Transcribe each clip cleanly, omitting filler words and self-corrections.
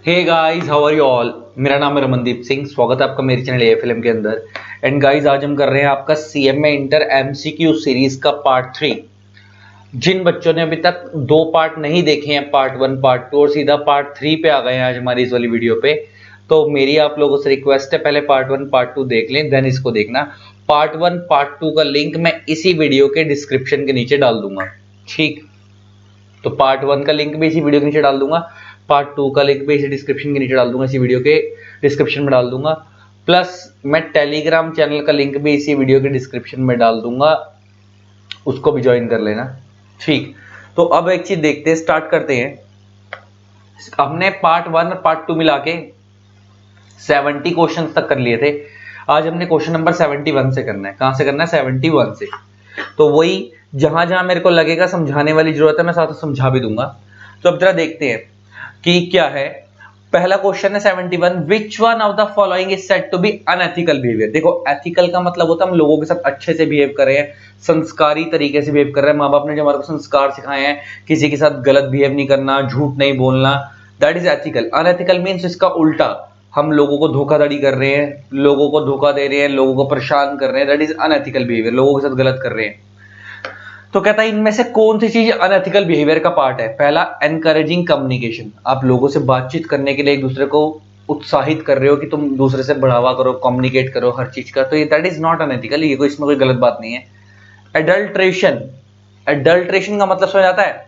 Hey guys, how are you all. मेरा नाम है रमनदीप सिंह। स्वागत है आपका मेरे चैनल एएफएलएम के अंदर। एंड गाइस, आज हम कर रहे हैं आपका सीएमए इंटर एमसीक्यू सीरीज का पार्ट 3। जिन बच्चों ने अभी तक दो पार्ट नहीं देखे हैं, पार्ट 1 पार्ट 2 और सीधा पार्ट 3 पे आ गए हैं आज हमारी इस वाली वीडियो पे, तो मेरी आप लोगों से रिक्वेस्ट है, पहले पार्ट 1 पार्ट 2 देख लें, देन इसको देखना। पार्ट 1 पार्ट 2 का लिंक मैं इसी वीडियो के डिस्क्रिप्शन के नीचे डाल दूंगा। ठीक, तो पार्ट 1 का लिंक भी इसी वीडियो के नीचे डाल दूंगा, पार्ट 2 का लिंक भी इसी डिस्क्रिप्शन के नीचे डाल दूंगा, इसी वीडियो के डिस्क्रिप्शन में डाल दूंगा। प्लस मैं टेलीग्राम चैनल का लिंक भी इसी वीडियो के डिस्क्रिप्शन में डाल दूंगा, उसको भी ज्वाइन कर लेना। ठीक, तो अब एक चीज देखते हैं, स्टार्ट करते हैं। हमने पार्ट 1 और पार्ट 2 मिला के 70 क्वेश्चन तक कर लिए थे। आज हमने क्वेश्चन नंबर 71 से करना है। कहां से करना है? 71 से। तो वही जहां जहां मेरे को लगेगा समझाने वाली जरूरत है, मैं साथ समझा भी दूंगा। तो अब जरा देखते हैं कि क्या है। पहला क्वेश्चन है 71, which one of the following is said to be unethical behaviour. देखो, एथिकल का मतलब होता है हम लोगों के साथ अच्छे से बिहेव कर रहे हैं, संस्कारी तरीके से बिहेव कर रहे हैं। माँ बाप ने जो हमारे को संस्कार सिखाए हैं, किसी के साथ गलत बिहेव नहीं करना, झूठ नहीं बोलना, that is ethical. Unethical means इसका उल्टा, हम लोगों को धोखाधड़ी कर रहे हैं, लोगों को धोखा दे रहे हैं, लोगों को परेशान कर रहे हैं, दैट इज अनएथिकल बिहेवियर, लोगों के साथ गलत कर रहे हैं। तो कहता है इनमें से कौन सी चीज अनएथिकल बिहेवियर का पार्ट है? पहला, एनकरेजिंग कम्युनिकेशन। आप लोगों से बातचीत करने के लिए एक दूसरे को उत्साहित कर रहे हो कि तुम दूसरे से बढ़ावा करो, कम्युनिकेट करो हर चीज का, तो ये दैट इज नॉट अनएथिकल, ये कोई इसमें कोई गलत बात नहीं है। एडल्ट्रेशन, एडल्ट्रेशन का मतलब समझ आता है?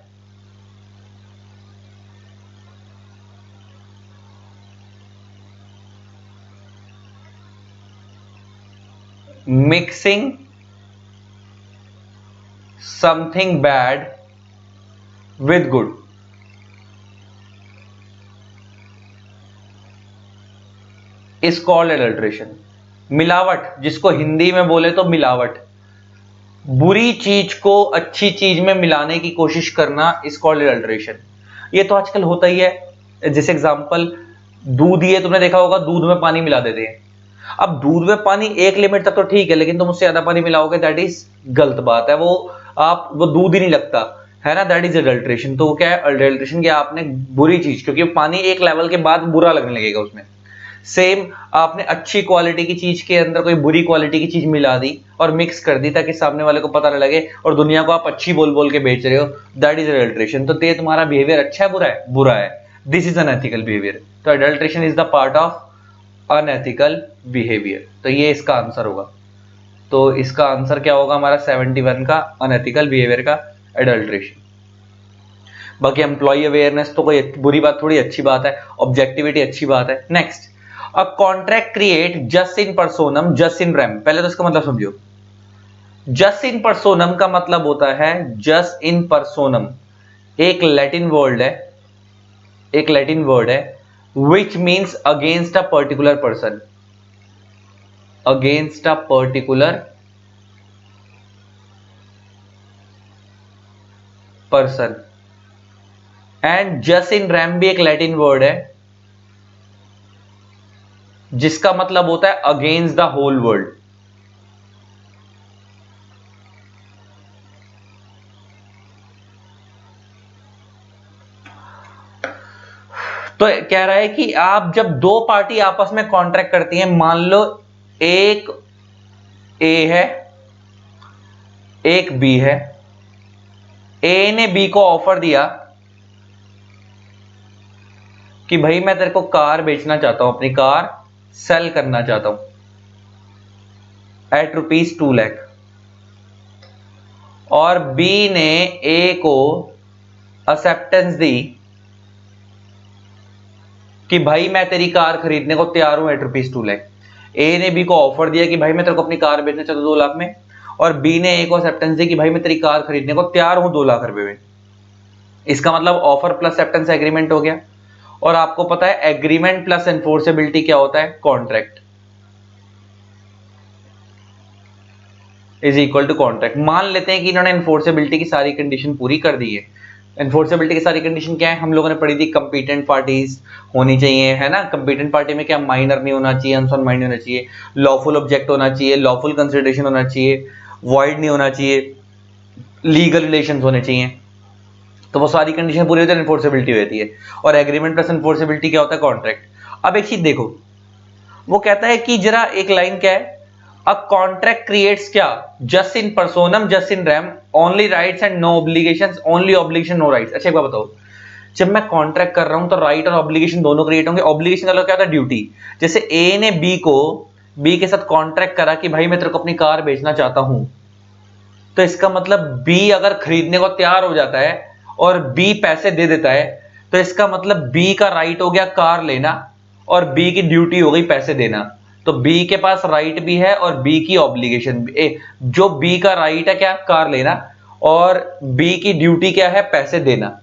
Mixing something bad with good. Is called adulteration. मिलावट, जिसको हिंदी में बोले तो मिलावट, बुरी चीज को अच्छी चीज में मिलाने की कोशिश करना, इज कॉल्ड एडल्ट्रेशन। ये तो आजकल होता ही है। जैसे एग्जांपल, दूध, ये तुमने देखा होगा, दूध में पानी मिला देते हैं। अब दूध में पानी एक लिमिट तक तो ठीक है, लेकिन तुम उससे ज्यादा पानी मिलाओगे, दैट इज गलत बात है। वो दूध ही नहीं लगता है ना, दैट इज एडल्ट्रेशन। तो वो क्या है? एडल्ट्रेशन क्या? आपने बुरी चीज, क्योंकि पानी एक लेवल के बाद बुरा लगने लगेगा उसमें। सेम, आपने अच्छी क्वालिटी की चीज के अंदर कोई बुरी क्वालिटी की चीज मिला दी और मिक्स कर दी, ताकि सामने वाले को पता न लगे, और दुनिया को आप अच्छी बोल बोल के बेच रहे हो, दैट इज एडल्ट्रेशन। तो ये तुम्हारा बिहेवियर अच्छा है, बुरा है? बुरा है। This is unethical behaviour. तो adulteration is the part of unethical behaviour. तो ये इसका आंसर होगा। तो इसका आंसर क्या होगा हमारा 71 का, अनएथिकल बिहेवियर का एडल्ट्रेशन। बाकी एम्प्लॉय अवेयरनेस तो कोई बुरी बात थोड़ी, अच्छी बात है। ऑब्जेक्टिविटी अच्छी बात है। Next, a contract create just in personam just in rem. पहले तो इसका मतलब समझो। जस्ट इन पर्सोनम का मतलब होता है, जस्ट इन पर्सोनम एक लैटिन वर्ड है, एक लैटिन वर्ड है, which means against a particular person, against a particular person. And just in RAM भी एक लैटिन वर्ड है, जिसका मतलब होता है अगेंस्ट द होल वर्ल्ड। तो कह रहा है कि आप जब दो पार्टी आपस में कॉन्ट्रैक्ट करती हैं, मान लो एक ए है, एक बी है। ए ने बी को ऑफर दिया कि भाई मैं तेरे को कार बेचना चाहता हूं, अपनी कार सेल करना चाहता हूं एट ₹2 लाख। और बी ने ए को एक्सेप्टेंस दी कि भाई मैं तेरी कार खरीदने को तैयार हूं एट ₹2 लाख। ए ने बी को ऑफर दिया कि भाई मैं तेरे को अपनी कार बेचना चाहता हूं 2 लाख में, और बी ने ए को एक्सेप्टेंस दी कि भाई मैं तेरी कार खरीदने को तैयार हूं 2 लाख रुपए में। इसका मतलब ऑफर प्लस एक्सेप्टेंस एग्रीमेंट हो गया। और आपको पता है एग्रीमेंट प्लस एनफोर्सेबिलिटी क्या होता है? Contract is equal to contract. मान लेते हैं कि इन्होंने एनफोर्सेबिलिटी की सारी कंडीशन पूरी कर दी है। एनफोर्सेबिलिटी की सारी कंडीशन क्या है? हम लोगों ने पढ़ी थी, कंपीटेंट पार्टीज होनी चाहिए, है ना। कंपीटेंट पार्टी में क्या? माइनर नहीं होना चाहिए, अनसॉन माइनर होना चाहिए, लॉफुल ऑब्जेक्ट होना चाहिए, लॉफुल कंसिडरेशन होना चाहिए, वॉइड नहीं होना चाहिए, लीगल रिलेशंस होने चाहिए। तो वो सारी कंडीशन पूरी होती है, एनफोर्सेबिलिटी होती है। और एग्रीमेंट प्लस एनफोर्सेबिलिटी क्या होता है? कॉन्ट्रैक्ट। अब एक चीज देखो, वो कहता है कि जरा एक लाइन क्या है, अ कॉन्ट्रैक्ट क्रिएट्स क्या, just in personam just in rem, only rights and no obligations, only obligation no rights. अच्छा एक बात बताओ, जब मैं कॉन्ट्रैक्ट कर रहा हूं तो राइट और ऑब्लिगेशन दोनों क्रिएट होंगे। ऑब्लिगेशन का क्या होता है? ड्यूटी। जैसे ए ने बी के साथ कॉन्ट्रैक्ट करा कि भाई मैं तेरे को अपनी कार बेचना चाहता हूं, तो इसका मतलब बी अगर खरीदने को तैयार हो जाता है और बी पैसे दे देता है, तो इसका मतलब बी का राइट हो गया कार लेना और बी की ड्यूटी हो गई पैसे देना। तो बी के पास राइट भी है और बी की ऑब्लिगेशन भी। जो बी का राइट है क्या? कार लेना, और बी की ड्यूटी क्या है? पैसे देना।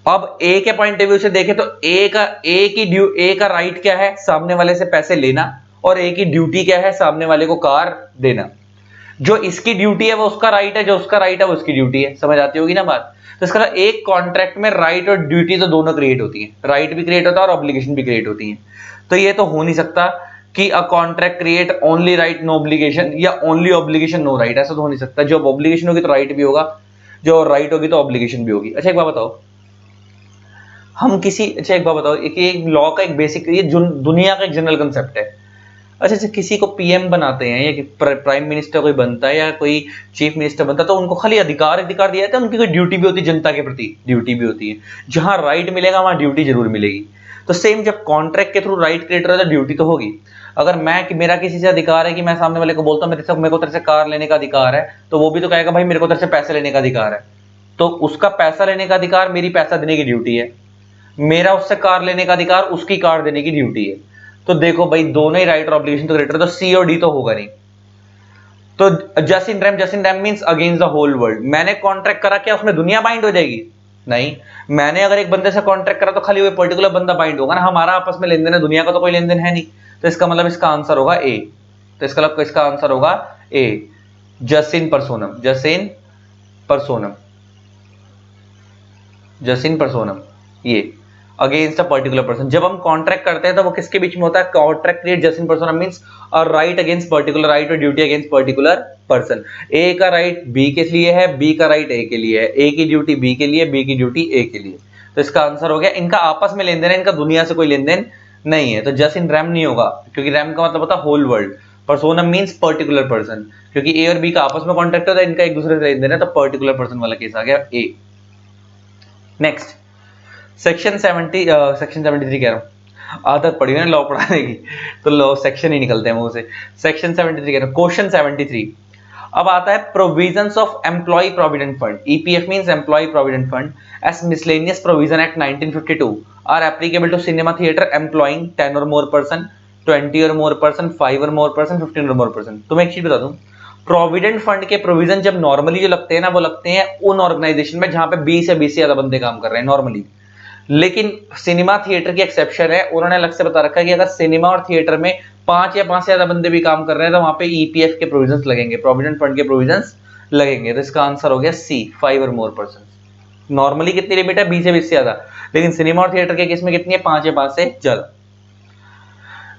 अब ए के पॉइंट ऑफ व्यू से देखें तो ए का राइट क्या है? सामने वाले से पैसे लेना, और ए की ड्यूटी क्या है? सामने वाले को कार देना। जो इसकी ड्यूटी है वो उसका राइट है, जो उसका राइट है वो उसकी ड्यूटी है। समझ आती होगी ना बात? तो इसका एक कॉन्ट्रैक्ट में राइट और ड्यूटी तो दोनों क्रिएट होती है, राइट भी क्रिएट होता है और ऑब्लिगेशन भी क्रिएट होती है। तो ये तो हो नहीं सकता कि a contract create only right no obligation या ओनली ऑब्लिगेशन नो राइट, ऐसा तो हो नहीं सकता। जब ऑब्लिगेशन होगी तो राइट भी होगा, जो राइट होगी तो ऑब्लिगेशन भी होगी। अच्छा एक बात बताओ, हम किसी अच्छा एक बात बताओ, एक लॉ का एक बेसिक, ये दुनिया का एक जनरल कंसेप्ट है। अच्छा किसी को पीएम बनाते हैं या प्राइम मिनिस्टर कोई बनता है या कोई चीफ मिनिस्टर बनता है, तो उनको खाली अधिकार दिखा दिया जाता है, उनकी कोई ड्यूटी भी होती है, जनता के प्रति ड्यूटी भी होती है। जहां राइट मिलेगा वहां ड्यूटी जरूर मिलेगी। तो सेम जब कॉन्ट्रैक्ट के थ्रू राइट क्रिएट हो तो ड्यूटी तो होगी। अगर मेरा किसी से अधिकार है कि मैं सामने वाले को बोलता हूं मेरे को तेरे से कार लेने का अधिकार है, तो वो भी तो कहेगा भाई मेरे को तेरे से पैसे लेने का अधिकार है। तो उसका पैसा लेने का अधिकार मेरी पैसा देने की ड्यूटी है, मेरा उससे कार लेने का अधिकार उसकी कार देने की ड्यूटी है। तो देखो भाई दोनों ही राइट और ऑब्लिगेशन तो क्रिएटर, तो सी और डी तो होगा नहीं। तो just in rem means against the whole world. मैंने कॉन्ट्रैक्ट करा, क्या उसमें दुनिया बाइंड हो जाएगी? नहीं। मैंने अगर एक बंदे से कॉन्ट्रैक्ट करा तो खाली वो पर्टिकुलर बंदा बाइंड होगा ना, हमारा आपस में लेन देन है, दुनिया का तो कोई लेन देन है नहीं। तो इसका मतलब इसका आंसर होगा ए। तो इसका आंसर होगा ए, जस्ट इन पर्सोनम, ये अगेंस्ट अ पर्टिकुलर पर्सन। जब हम कॉन्ट्रैक्ट करते हैं तो वो किसके बीच में होता है? Contract create just in personam means a right against particular right और duty against particular person. A का राइट बी के लिए है, बी का राइट ए के लिए है, ए की ड्यूटी बी के लिए, बी की ड्यूटी ए के लिए। तो इसका आंसर हो गया, इनका आपस में लेन देन है, इनका दुनिया से कोई लेन देन नहीं है। तो जस्ट इन रैम नहीं होगा, क्योंकि रैम का मतलब होता है whole world. Personam means particular person, क्योंकि ए और बी का आपस में कॉन्ट्रैक्ट होता है, इनका एक दूसरे से लेन देन है, तो पर्टिकुलर पर्सन वाला केस आ गया ए। नेक्स्ट सेक्शन 73 कह रहा हूँ, आदत पड़ी है ना लॉ पढ़ाने की, तो लॉ सेक्शन ही निकलते हैं मुंह से। सेक्शन 73 कह रहा हूँ, क्वेश्चन 73। अब आता है provisions of employ provident fund, EPF means employ provident fund, as miscellaneous provision act 1952 are applicable to cinema theatre employing 10 और मोर पर्सन, 20 और मोर पर्सन, 5 और मोर पर्सन, 15 और मोर पर्सन। तो मैं एक चीज बता दूं, प्रोविडेंट फंड के प्रोविजन जब नॉर्मली जो लगते हैं ना, वो लगते हैं उन ऑर्गेनाइजेशन में जहां पे 20 या 20 से ज्यादा बंदे काम कर रहे हैं नॉर्मली। लेकिन सिनेमा थिएटर की एक्सेप्शन है, उन्होंने अलग से बता रखा है कि अगर सिनेमा और थिएटर में 5 या 5 से ज्यादा बंदे भी काम कर रहे हैं तो वहां पे ईपीएफ के प्रोविजंस लगेंगे, प्रोविडेंट फंड के प्रोविजंस लगेंगे। तो इसका आंसर हो गया सी, 5 और मोर पर्सन। नॉर्मली कितनी लिमिट है? 20 से 20 से ज्यादा, लेकिन सिनेमा और थिएटर के केस में कितनी है? 5 या 5 से ज्यादा।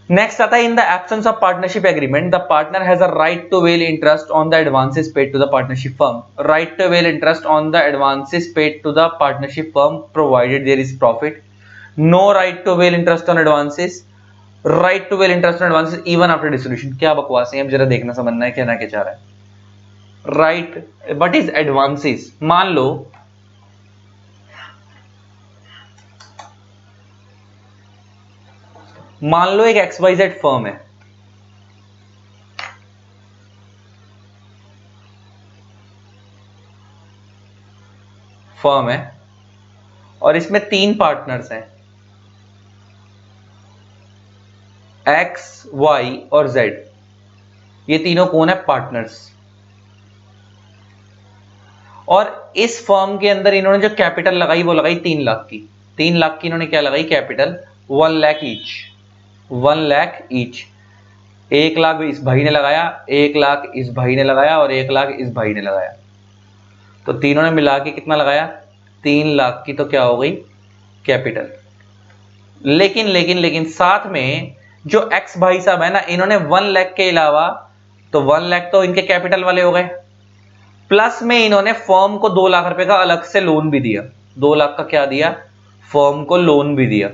नेक्स्ट आता है, in the absence of partnership agreement the partner has a right to avail interest on the advances paid to the partnership firm. Right to avail interest on the advances paid to the partnership firm provided there is profit. No right to avail interest on advances, right to avail interest on advances even after dissolution. क्या बकवास है, अब जरा देखना समझना है कहना क्या चाह रहा है। Right, what is advances? मान लो एक XYZ फर्म है और इसमें 3 पार्टनर्स हैं, X, Y और Z। ये तीनों कौन है? पार्टनर्स। और इस फर्म के अंदर इन्होंने जो कैपिटल लगाई वो लगाई 3 लाख की। 3 लाख की इन्होंने क्या लगाई? Capital. 1 lakh each, 1 lakh each. 1 lakh इस भाई ने लगाया, 1 लाख इस भाई ने लगाया और 1 लाख इस भाई ने लगाया। तो तीनों ने मिला के कितना लगाया? 3 लाख की तो क्या हो गई? कैपिटल। लेकिन साथ में जो एक्स भाई साहब है ना, इन्होंने 1 लाख के अलावा, तो 1 लाख तो इनके कैपिटल वाले हो गए, प्लस में इन्होंने फर्म को 2 लाख रुपए का अलग से लोन भी दिया। 2 लाख का क्या दिया? फर्म को लोन भी दिया।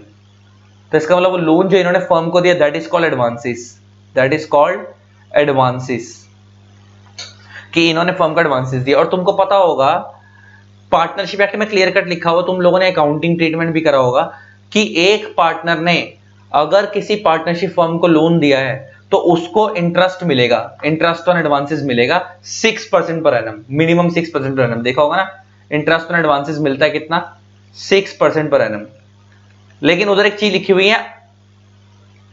तो इसका मतलब वो लोन जो इन्होंने फर्म को दिया that is called advances. That is called advances, कि इन्होंने फर्म को एडवांसेस दिया। और तुमको पता होगा पार्टनरशिप एक्ट में क्लियर कट लिखा हुआ, तुम लोगों ने अकाउंटिंग ट्रीटमेंट भी करा होगा, कि एक पार्टनर ने अगर किसी पार्टनरशिप फर्म को लोन दिया है तो उसको इंटरेस्ट मिलेगा, इंटरेस्ट ऑन एडवांसेस मिलेगा 6% per annum, minimum 6% per annum. देखा होगा ना, इंटरेस्ट ऑन एडवांसेस मिलता है कितना? 6% पर एनम। लेकिन उधर एक चीज लिखी हुई है,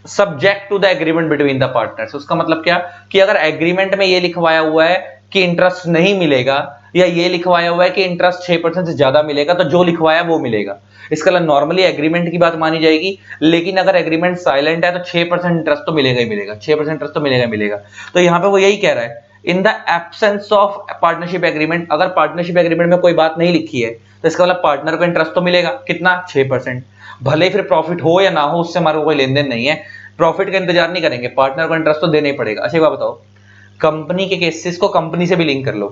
subject to the agreement between the partners. उसका मतलब क्या, कि अगर एग्रीमेंट में ये लिखवाया हुआ है कि इंटरेस्ट नहीं मिलेगा, या ये लिखवाया हुआ है कि इंटरेस्ट 6% से ज्यादा मिलेगा, तो जो लिखवाया वो मिलेगा। इसका मतलब नॉर्मली एग्रीमेंट की बात मानी जाएगी, लेकिन अगर एग्रीमेंट साइलेंट है तो 6% इंटरेस्ट तो मिलेगा ही मिलेगा, 6% इंटरेस्ट तो मिलेगा ही मिलेगा। तो यहां पे वो यही कह रहा है, in the absence of partnership agreement, अगर पार्टनरशिप एग्रीमेंट में कोई बात नहीं लिखी है तो इसका मतलब पार्टनर को इंटरेस्ट तो मिलेगा कितना? 6%। भले ही फिर प्रॉफिट हो या ना हो, उससे हमारा कोई लेन देन नहीं है, प्रॉफिट का इंतजार नहीं करेंगे, पार्टनर को इंटरेस्ट तो देना ही पड़ेगा। अच्छा एक बात बताओ, कंपनी के केसेस को कंपनी से भी लिंक कर लो।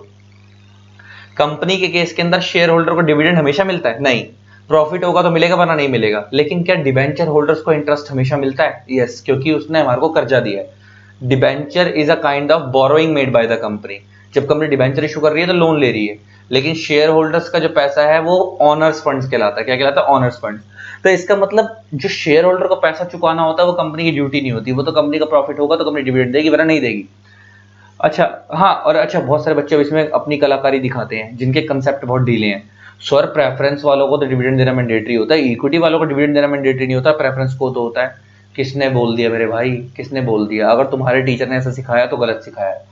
कंपनी के केस के अंदर शेयर होल्डर को डिविडेंड हमेशा मिलता है? नहीं। प्रॉफिट होगा तो मिलेगा वरना नहीं मिलेगा। लेकिन क्या डिबेंचर होल्डर्स को इंटरेस्ट हमेशा मिलता है? यस, क्योंकि उसने हमारे को कर्जा दिया है। Debenture is a kind of borrowing made by the company. जब कंपनी डिबेंचर इशू कर रही है तो लोन ले रही है, लेकिन शेयर होल्डर्स का जो पैसा है वो ऑनर्स फंड्स कहलाता है। क्या कहलाता है? Honours fund. तो इसका मतलब जो शेयर होल्डर को पैसा चुकाना होता है वो कंपनी की ड्यूटी नहीं होती, वो तो कंपनी का प्रॉफिट होगा तो कंपनी डिविडेंड देगी वरना नहीं देगी। अच्छा, हाँ, और अच्छा बहुत सारे बच्चे इसमें अपनी कलाकारी दिखाते हैं जिनके कंसेप्ट बहुत ढीले हैं। सर प्रेफरेंस वालों को तो डिविडेंड देना मैंडेटरी होता है, इक्विटी वालों को डिविडेंड देना मैंडेटरी नहीं होता, प्रेफरेंस को तो होता है। किसने बोल दिया मेरे भाई? किसने बोल दिया? अगर तुम्हारे टीचर ने ऐसा सिखाया तो गलत सिखाया है।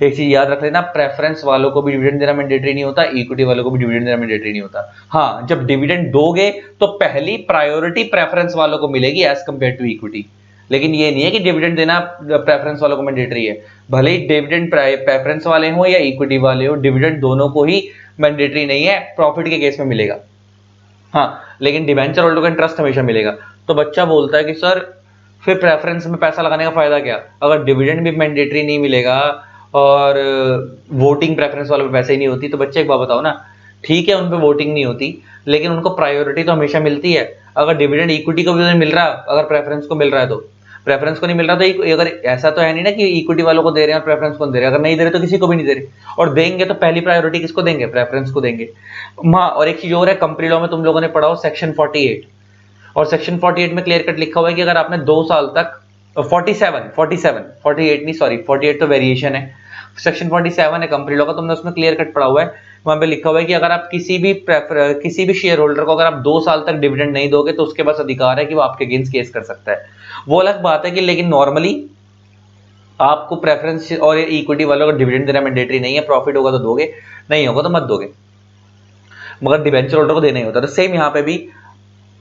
एक चीज याद रख लेना, प्रेफरेंस वालों को भी डिविडेंड देना मैंडेटरी नहीं होता, इक्विटी वालों को भी डिविडेंड देना मैंडेटरी नहीं होता। हाँ, जब डिविडेंड दोगे तो पहली प्रायोरिटी प्रेफरेंस वालों को मिलेगी एज कंपेयर टू इक्विटी। लेकिन ये नहीं है कि डिविडेंड देना प्रेफरेंस वालों को मैंडेटरी है। भले ही डिविडेंड प्रेफरेंस वाले हो या इक्विटी वाले हो, डिविडेंड दोनों को ही मैंडेटरी नहीं है, प्रॉफिट के केस में मिलेगा। हाँ, लेकिन डिबेंचर होल्डर को इंटरेस्ट हमेशा मिलेगा। तो बच्चा बोलता है कि सर फिर प्रेफरेंस में पैसा लगाने का फायदा क्या, अगर डिविडेंड भी मैंडेटरी नहीं मिलेगा और वोटिंग प्रेफरेंस वालों पे पैसे ही नहीं होती। तो बच्चे एक बात बताओ ना, ठीक है उन पे वोटिंग नहीं होती, लेकिन उनको प्रायोरिटी तो हमेशा मिलती है। अगर डिविडेंड इक्विटी को भी नहीं मिल रहा, अगर प्रेफरेंस को मिल रहा है तो प्रेफरेंस को नहीं मिल रहा, तो अगर ऐसा तो है नहीं ना कि इक्विटी वालों को दे रहे हैं और प्रेफरेंस को दे रहे हैं, अगर नहीं दे रहे तो किसी को भी नहीं दे रहे, और देंगे तो पहली प्रायोरिटी किसको देंगे? प्रेफरेंस को देंगे। हाँ, और एक चीज और है, कंपनी लॉ में तुम लोगों ने पढ़ा हो सेक्शन 48, और सेक्शन 48 में क्लियर कट लिखा हुआ है कि अगर आपने 2 साल तक 47 नहीं, सॉरी 48 तो वेरिएशन है, सेक्शन 47 है कंपनी लॉ का, तुमने उसमें क्लियर कट पढ़ा हुआ है। वहां पे लिखा हुआ है कि अगर आप किसी भी शेयर होल्डर को अगर आप 2 साल तक डिविडेंड नहीं दोगे तो उसके पास अधिकार है कि वो आपके अगेंस्ट केस कर सकता है। वो अलग बात है कि लेकिन नॉर्मली आपको प्रेफरेंस और इक्विटी वालों को डिविडेंड देना मैंडेटरी नहीं है, प्रॉफिट होगा तो दोगे, नहीं होगा तो मत दोगे, मगर डिबेंचर होल्डर को देना ही होता है। तो सेम यहाँ पे भी,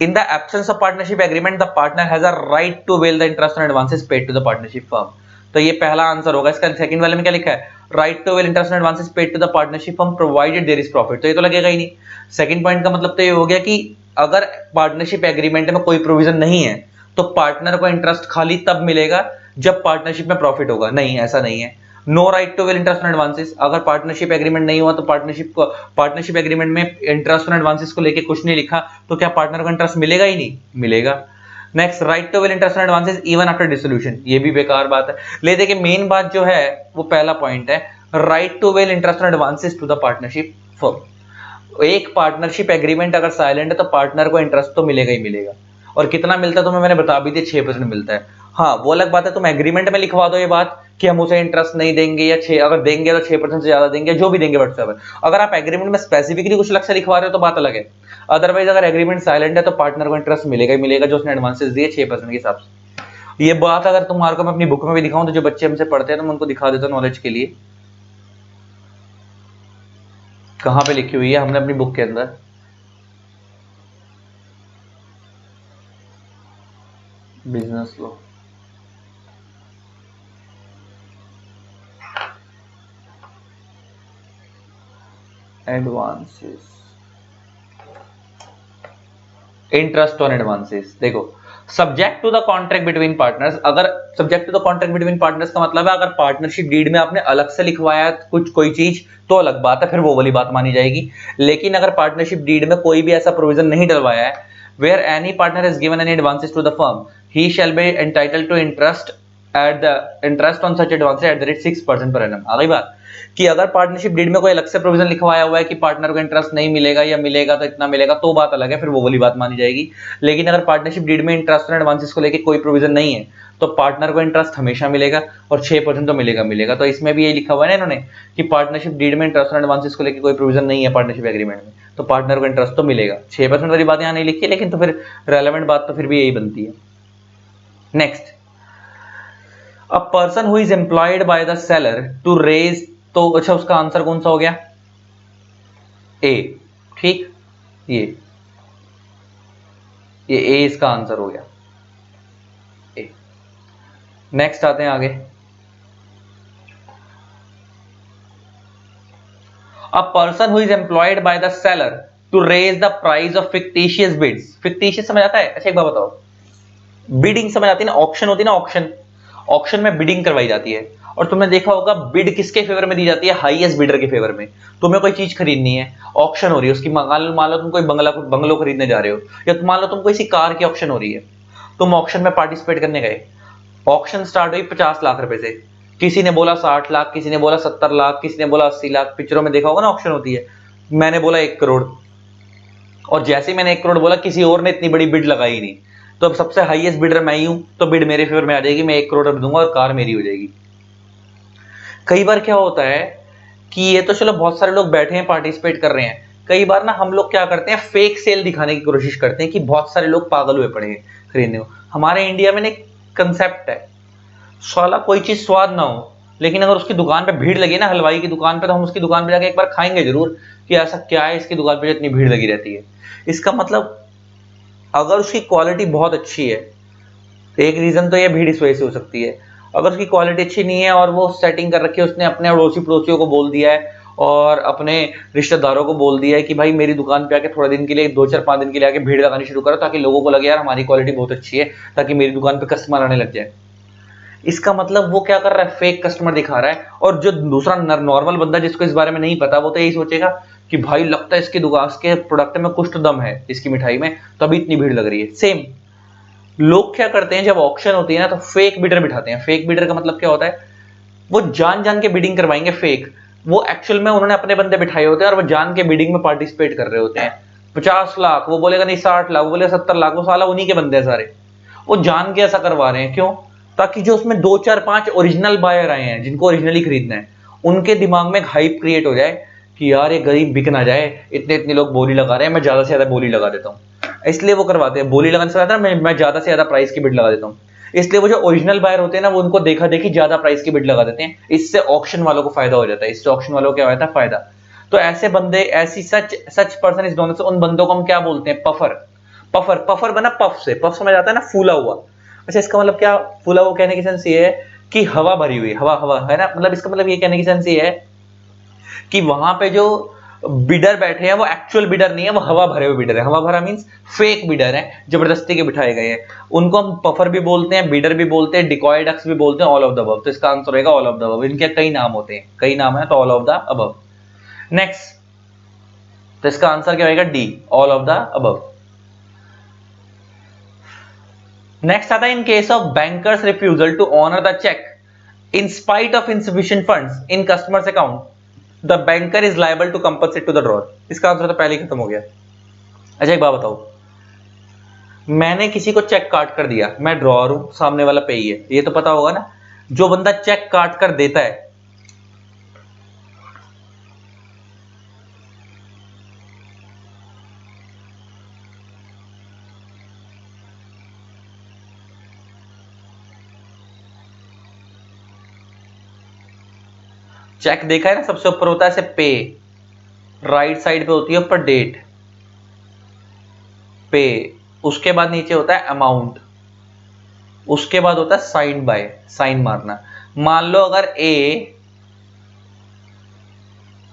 in the absence of partnership agreement the partner has a right to avail the interest on advances paid to the partnership firm। तो ये पहला आंसर होगा। इसका सेकंड वाले में क्या लिखा है? Right to avail interest on advances paid to the partnership firm provided there is profit. तो ये तो लगेगा ही नहीं। सेकंड पॉइंट का मतलब तो ये हो गया कि अगर पार्टनरशिप एग्रीमेंट में कोई प्रोविजन नहीं है तो पार्टनर को इंटरेस्ट खाली तब मिलेगा जब पार्टनरशिप में प्रॉफिट होगा। नहीं, ऐसा नहीं है। No right to avail interest on advances, अगर पार्टनरशिप एग्रीमेंट नहीं हुआ तो पार्टनरशिप एग्रीमेंट में इंटरेस्ट ऑन एडवांसेस को लेके कुछ नहीं लिखा, तो क्या पार्टनर को इंटरेस्ट मिलेगा ही नहीं? मिलेगा। Next, right to avail interest on advances even after dissolution, ये भी बेकार बात है। ले देखिए मेन बात जो है वो पहला पॉइंट है, right to avail interest on advances to the partnership firm. एक पार्टनरशिप एग्रीमेंट अगर साइलेंट है तो पार्टनर को इंटरेस्ट तो मिलेगा ही मिलेगा, और कितना मिलता है तो मैंने बता भी दिया, 6% मिलता है। हाँ, वो अलग बात है, तुम एग्रीमेंट में लिखवा दो ये बात कि हम उसे इंटरेस्ट नहीं देंगे, या 6 अगर देंगे तो 6% से ज्यादा देंगे, जो भी देंगे व्हाटसएवर। अगर आप एग्रीमेंट में स्पेसिफिकली कुछ अलग से लिखवा रहे हो तो बात अलग है। अदरवाइज अगर एग्रीमेंट साइलेंट है तो पार्टनर को इंटरेस्ट मिलेगा ही मिलेगा, जो उसने एडवांसेस दिए 6% के हिसाब से। ये बात अगर तुम्हारे को मैं अपनी बुक में भी दिखाऊं तो जो बच्चे हमसे पढ़ते हैं तो मैं उनको दिखा देता हूं नॉलेज के लिए। कहां पे लिखी हुई है? हमने अपनी बुक के अंदर business law, advances, interest on advances. देखो, subject to the contract between partners, अगर subject to the contract between partners का मतलब है अगर पार्टनरशिप डीड में आपने अलग से लिखवाया कुछ कोई चीज तो अलग बात है, फिर वो वाली बात मानी जाएगी। लेकिन अगर पार्टनरशिप डीड में कोई भी ऐसा प्रोविजन नहीं डलवाया है where any partner is given any advances to the firm, he shall be entitled to interest at the interest on such advances at the rate 6% per annum. आ गई बात कि अगर पार्टनरशिप डीड में कोई अलग से प्रोविजन लिखवाया हुआ है कि पार्टनर को इंटरेस्ट नहीं मिलेगा या मिलेगा तो इतना मिलेगा, तो बात अलग है, फिर वो वाली बात मानी जाएगी। लेकिन अगर पार्टनरशिप डीड में इंटरेस्ट और एडवांसेस को लेकर कोई प्रोविजन नहीं है तो पार्टनर को इंटरेस्ट हमेशा मिलेगा और 6% तो मिलेगा मिलेगा। तो इसमें भी ये लिखा हुआ है ना इन्होंने कि पार्टनरशिप डीड में इंटरेस्ट और एडवांसेस को लेकर कोई प्रोविजन नहीं है पार्टनरशिप एग्रीमेंट में, तो पार्टनर को इंटरेस्ट तो मिलेगा। 6% वाली बात यहाँ नहीं लिखी, लेकिन तो फिर रेलेवेंट बात तो फिर भी यही बनती है। Next, a person who is employed by the seller to raise, तो अच्छा उसका आंसर कौन सा हो गया? ए। ठीक, ये ए इसका आंसर हो गया, ए। नेक्स्ट आते हैं आगे। A person who is employed by the seller to raise the price of fictitious bids. Fictitious समझ आता है? अच्छा एक बात बताओ, बिडिंग समझ आती है ना, ऑक्शन होती है ना, ऑक्शन, ऑक्शन में बिडिंग करवाई जाती है और तुमने देखा होगा बिड किसके फेवर में दी जाती है? हाईएस्ट बिडर के फेवर में। तुम्हें कोई चीज खरीदनी है, ऑक्शन हो रही है उसकी, मान लो तुम कोई बंगलो खरीदने जा रहे हो, या मान लो तुम किसी कार की ऑक्शन हो रही है, तुम ऑक्शन में पार्टिसिपेट करने गए, ऑक्शन स्टार्ट हुई 50 लाख रुपए से, किसी ने बोला 60 लाख, किसी ने बोला 70 लाख, किसी ने बोला 80 लाख। पिक्चरों में देखा होगा ना ऑक्शन होती है, मैंने बोला 1 करोड़, और जैसे ही मैंने 1 करोड़ बोला किसी और ने इतनी बड़ी बिड लगाई नहीं, तो अब सबसे हाईएस्ट बिडर मैं ही हूं, तो बिड मेरे फेवर में आ जाएगी, मैं 1 करोड़ दूंगा और कार मेरी हो जाएगी। कई बार क्या होता है कि ये तो चलो बहुत सारे लोग बैठे हैं पार्टिसिपेट कर रहे हैं, कई बार ना हम लोग क्या करते हैं फेक सेल दिखाने की कोशिश करते हैं कि बहुत सारे लोग पागल हुए पड़े हैं खरीदने को। हमारे इंडिया में एक कंसेप्ट है, साला कोई चीज स्वाद ना हो लेकिन अगर उसकी दुकान पे भीड़ लगी ना, हलवाई की दुकान पे, तो हम उसकी दुकान पे जाके एक बार खाएंगे जरूर कि ऐसा क्या है इसकी दुकान पे इतनी भीड़ लगी रहती है। इसका मतलब अगर उसकी क्वालिटी बहुत अच्छी है, एक रीजन तो ये भीड़ इस वजह से हो सकती है, अगर उसकी क्वालिटी अच्छी नहीं है और वो सेटिंग कर रखी है, उसने अपने अड़ोसी पड़ोसियों को बोल दिया है और अपने रिश्तेदारों को बोल दिया है कि भाई मेरी दुकान पे आके थोड़ा दिन के लिए, 2 4 5 दिन के लिए आके भीड़ लगानी शुरू करो, ताकि लोगों को लगे यार हमारी क्वालिटी बहुत अच्छी है, ताकि मेरी दुकान पे कस्टमर आने लग जाए। इसका मतलब वो क्या कर रहा है, फेक कस्टमर दिखा रहा है। और जो दूसरा नॉर्मल बंदा जिसको इस बारे में नहीं पता, वो तो यही सोचेगा कि भाई लगता है इसकी दुकान के प्रोडक्ट में कुछ तो दम है, इसकी मिठाई में, तभी इतनी भीड़ लग रही है। सेम लोग क्या करते हैं जब ऑक्शन होती है ना, तो फेक बिडर बिठाते हैं। फेक बिडर का मतलब क्या होता है, वो जान जान के बिडिंग करवाएंगे फेक, वो एक्चुअल में उन्होंने अपने बंदे बिठाए होते हैं और वो जान के बिडिंग में पार्टिसिपेट कर रहे होते हैं। 50 लाख वो बोलेगा नहीं, 60 लाख वो बोलेगा, 70 लाख, वो साला उन्हीं के बंदे हैं सारे, वो जान के ऐसा करवा रहे हैं। क्यों? ताकि जो उसमें 2 4 5 ओरिजिनल बायर आए हैं जिनको ओरिजिनली खरीदना है, उनके दिमाग में एक हाइप क्रिएट हो जाए कि यार ये गरीब बिक ना जाए, इतने इतने लोग बोली लगा रहे हैं, मैं ज्यादा से ज्यादा बोली लगा देता हूँ। इसलिए वो करवाते हैं, बोली लगाने से ज्यादा मैं ज्यादा से ज्यादा प्राइस की बिड लगा देता हूँ। इसलिए वो जो ओरिजिनल बायर होते हैं ना, वो उनको देखा देखी ज्यादा प्राइस की बिड लगा देते हैं, इससे ऑक्शन वालों को फायदा हो जाता है, इससे ऑक्शन वालों को क्या होता है, फायदा। तो ऐसे बंदे, ऐसी सच सच पर्सन इस दोनों से, उन बंदों को हम क्या बोलते हैं, पफर। पफर, पफर बना पफ से, पफ समझ आता है ना, फूला हुआ। अच्छा इसका मतलब क्या, फूला हुआ कहने की सेंस ये है कि हवा भरी हुई, हवा हवा है ना, मतलब इसका मतलब ये कहने की सेंस ये है कि वहां पे जो बिडर बैठे हैं वो एक्चुअल बिडर नहीं है, वो हवा भरे हुए बिडर है। हवा भरा मींस फेक बिडर है, जबरदस्ती के बिठाए गए हैं। उनको हम पफर भी बोलते हैं, बिडर भी बोलते हैं, डिकॉय डक्स भी बोलते हैं, ऑल ऑफ द अबव। तो इसका आंसर रहेगा ऑल ऑफ द अबव। इनके कई नाम होते हैं, कई नाम है, तो all of the above. Next, तो इसका आंसर क्या होगा, D, all of the above. Next आता है, in case of bankers refusal to honour the cheque in spite of insufficient funds in customers account, the banker is liable to compensate to the drawer. इसका answer तो पहले ही खत्म हो गया। अच्छा एक बात बताओ, मैंने किसी को चेक काट कर दिया, मैं ड्रॉर हूं, सामने वाला पे ही है, ये तो पता होगा ना। जो बंदा चेक काट कर देता है, चेक देखा है ना, सबसे ऊपर होता है ऐसे पे, राइट साइड पे होती है ऊपर डेट, पे, उसके बाद नीचे होता है अमाउंट, उसके बाद होता है साइन बाय, साइन मारना। मान लो अगर ए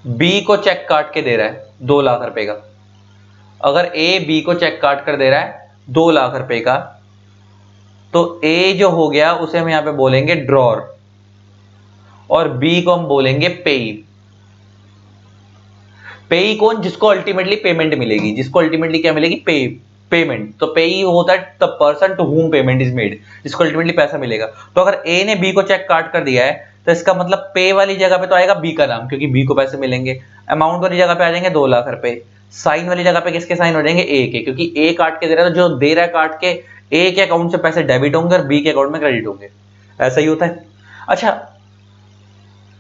बी को चेक काट के दे रहा है 2 लाख रुपए का, अगर ए बी को चेक काट कर दे रहा है 2 लाख रुपए का, तो ए जो हो गया उसे हम यहां पे बोलेंगे ड्रॉर और बी को हम बोलेंगे पेई। पेई कौन? जिसको अल्टीमेटली पेमेंट मिलेगी, जिसको अल्टीमेटली क्या मिलेगी? पेमेंट। तो पेई होता है the person to whom payment is made, जिसको अल्टीमेटली पैसा मिलेगा। तो अगर ए ने बी को चेक काट कर दिया है तो इसका मतलब पे वाली जगह पे तो आएगा बी का नाम, क्योंकि बी को पैसे मिलेंगे। अमाउंट वाली जगह पे आ जाएंगे 2 लाख रुपए। साइन वाली जगह पे किसके साइन हो जाएंगे? ए के, क्योंकि ए काट के दे रहा है तो जो दे रहा है काट के ए के अकाउंट से पैसे डेबिट होंगे और बी के अकाउंट में क्रेडिट होंगे। ऐसा ही होता है। अच्छा,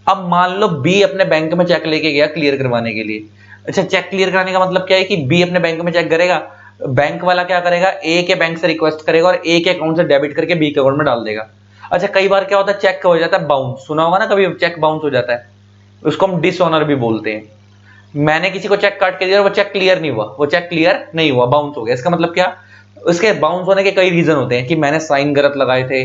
अब मान लो बी अपने बैंक में चेक लेके गया क्लियर करवाने के लिए। अच्छा, चेक क्लियर कराने का मतलब क्या है कि बी अपने बैंक में चेक करेगा, बैंक वाला क्या करेगा? ए के बैंक से रिक्वेस्ट करेगा और ए के अकाउंट से डेबिट करके बी के अकाउंट में डाल देगा। अच्छा, कई बार क्या होता है चेक हो जाता है बाउंस, सुना होगा ना कभी, चेक बाउंस हो जाता है, उसको हम डिसऑनर भी बोलते हैं। मैंने किसी को चेक काट के दिया और वो चेक क्लियर नहीं हुआ, वो चेक क्लियर नहीं हुआ, बाउंस हो गया। इसका मतलब क्या? उसके बाउंस होने के कई रीजन होते हैं कि मैंने साइन गलत लगाए थे,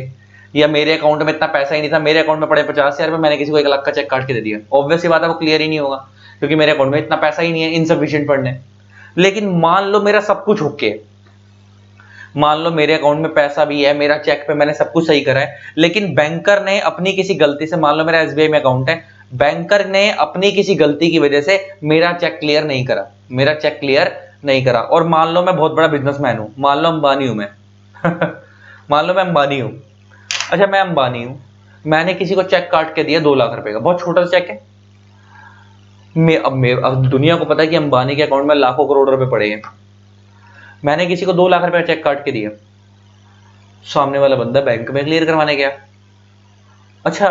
या मेरे अकाउंट में इतना पैसा ही नहीं था, मेरे अकाउंट में पड़े 50,000 रुपए, मैंने किसी को 1 लाख का चेक काट के दे दिया। ऑब्वियस सी बात है वो क्लियर ही नहीं होगा, क्योंकि मेरे अकाउंट में इतना पैसा ही नहीं है, इनसफिशिएंट फंड है। लेकिन मान लो मेरा सब कुछ ओके है, मान लो मेरे अकाउंट में पैसा भी है, मेरा चेक पे मैंने सब कुछ सही करा है, लेकिन बैंकर ने अपनी किसी गलती से, मान लो मेरा एसबीआई में अकाउंट है, बैंकर ने अपनी किसी गलती की वजह से मेरा चेक क्लियर नहीं करा, मेरा चेक क्लियर नहीं करा। और मान लो मैं बहुत बड़ा बिजनेसमैन हूं, मान लो अंबानी हूं मैं मान लो मैं अंबानी हूं। अच्छा, मैं अंबानी हूं, मैंने किसी को चेक काट के दिया 2 लाख रुपए का, बहुत छोटा सा चेक है। अब दुनिया को पता है कि अंबानी के अकाउंट में लाखों करोड़ रुपए पड़े हैं। मैंने किसी को 2 लाख रुपए का चेक काट के दिया, सामने वाला बंदा बैंक में क्लियर करवाने गया। अच्छा,